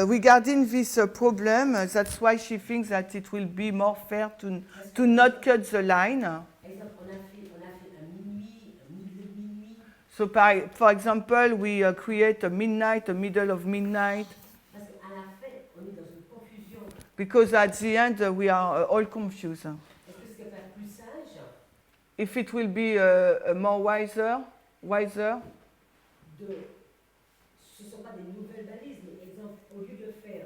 Regarding this problem, that's why she thinks that it will be more fair to not cut the line. Par exemple, on a fait un minuit, un milieu de minuit. So, for example, we create a midnight, a middle of midnight, Parce qu'à la fin, on est dans une confusion. because at the end we are all confused. Est-ce que ce n'est pas plus sage If it will be more wiser, de. Ce ne sont pas des nouvelles balises, mais exemple, au lieu de faire.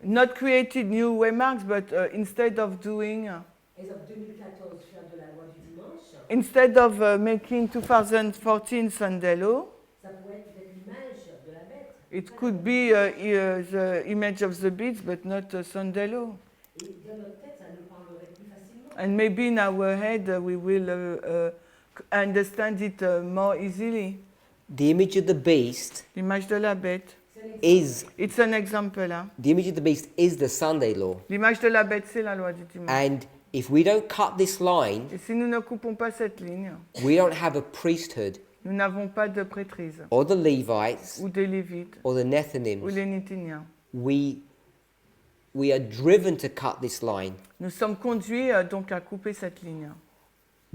not created new waymarks, but instead of doing, Exemple 2014, faire de la loi du dimanche. instead of making 2014 Sunday law, Ça pourrait être peut-être l'image de la bête. it could be the image of the beast, but not Sunday law. Et dans notre tête, ça nous parlerait plus facilement. And maybe in our head we will understand it more easily. The image of the beast L'image de la bête. is, It's an example. Hein? the image of the beast is the Sunday law. L'image de la bête, c'est la loi du dimanche. And if we don't cut this line, Et si nous ne coupons pas cette ligne, we don't have a priesthood nous n'avons pas de prêtrise, or the Levites ou des Lévites, or the ou Nethinims. les Nithiniens. We are driven to cut this line. Nous sommes conduits donc à couper cette ligne.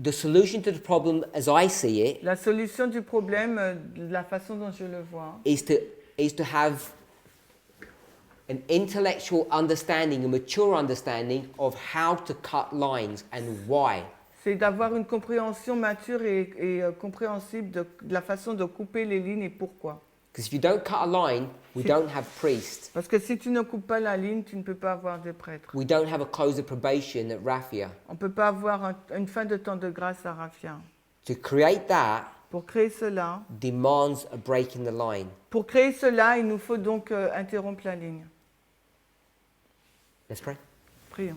The solution to the problem, as I see it, La solution du problème, de la façon dont je le vois, is to have an intellectual understanding, a mature understanding of how to cut lines and why. c'est d'avoir une compréhension mature et compréhensible de la façon de couper les lignes et pourquoi. Because if you don't cut a line, we don't have priests. Parce que si tu ne coupes pas la ligne, tu ne peux pas avoir de prêtre. We don't have a close of probation at Raphia. On ne peut pas avoir une fin de temps de grâce à Raphia. To create that Pour créer cela, demands a break in the line. il nous faut donc interrompre la ligne. Let's pray. Prions.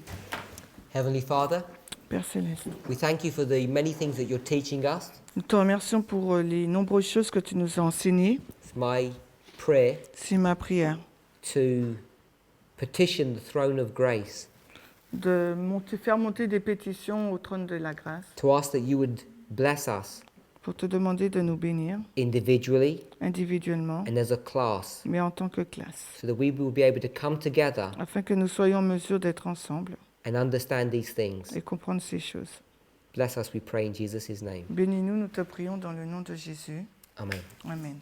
Heavenly Father, Père Céleste, we thank you for the many things that you're teaching us. nous te remercions pour les nombreuses choses que tu nous as enseignées. It's my prayer C'est ma prière to petition the throne of grace, de faire monter des pétitions au trône de la grâce to ask that you would bless us pour te demander de nous bénir individually individuellement, and as a class, mais en tant que classe, so that we will be able to come together afin que nous soyons en mesure d'être ensemble and understand these things. et comprendre ces choses. Bless us, we pray in Jesus' name. Bénis-nous, nous te prions dans le nom de Jésus. Amen. Amen.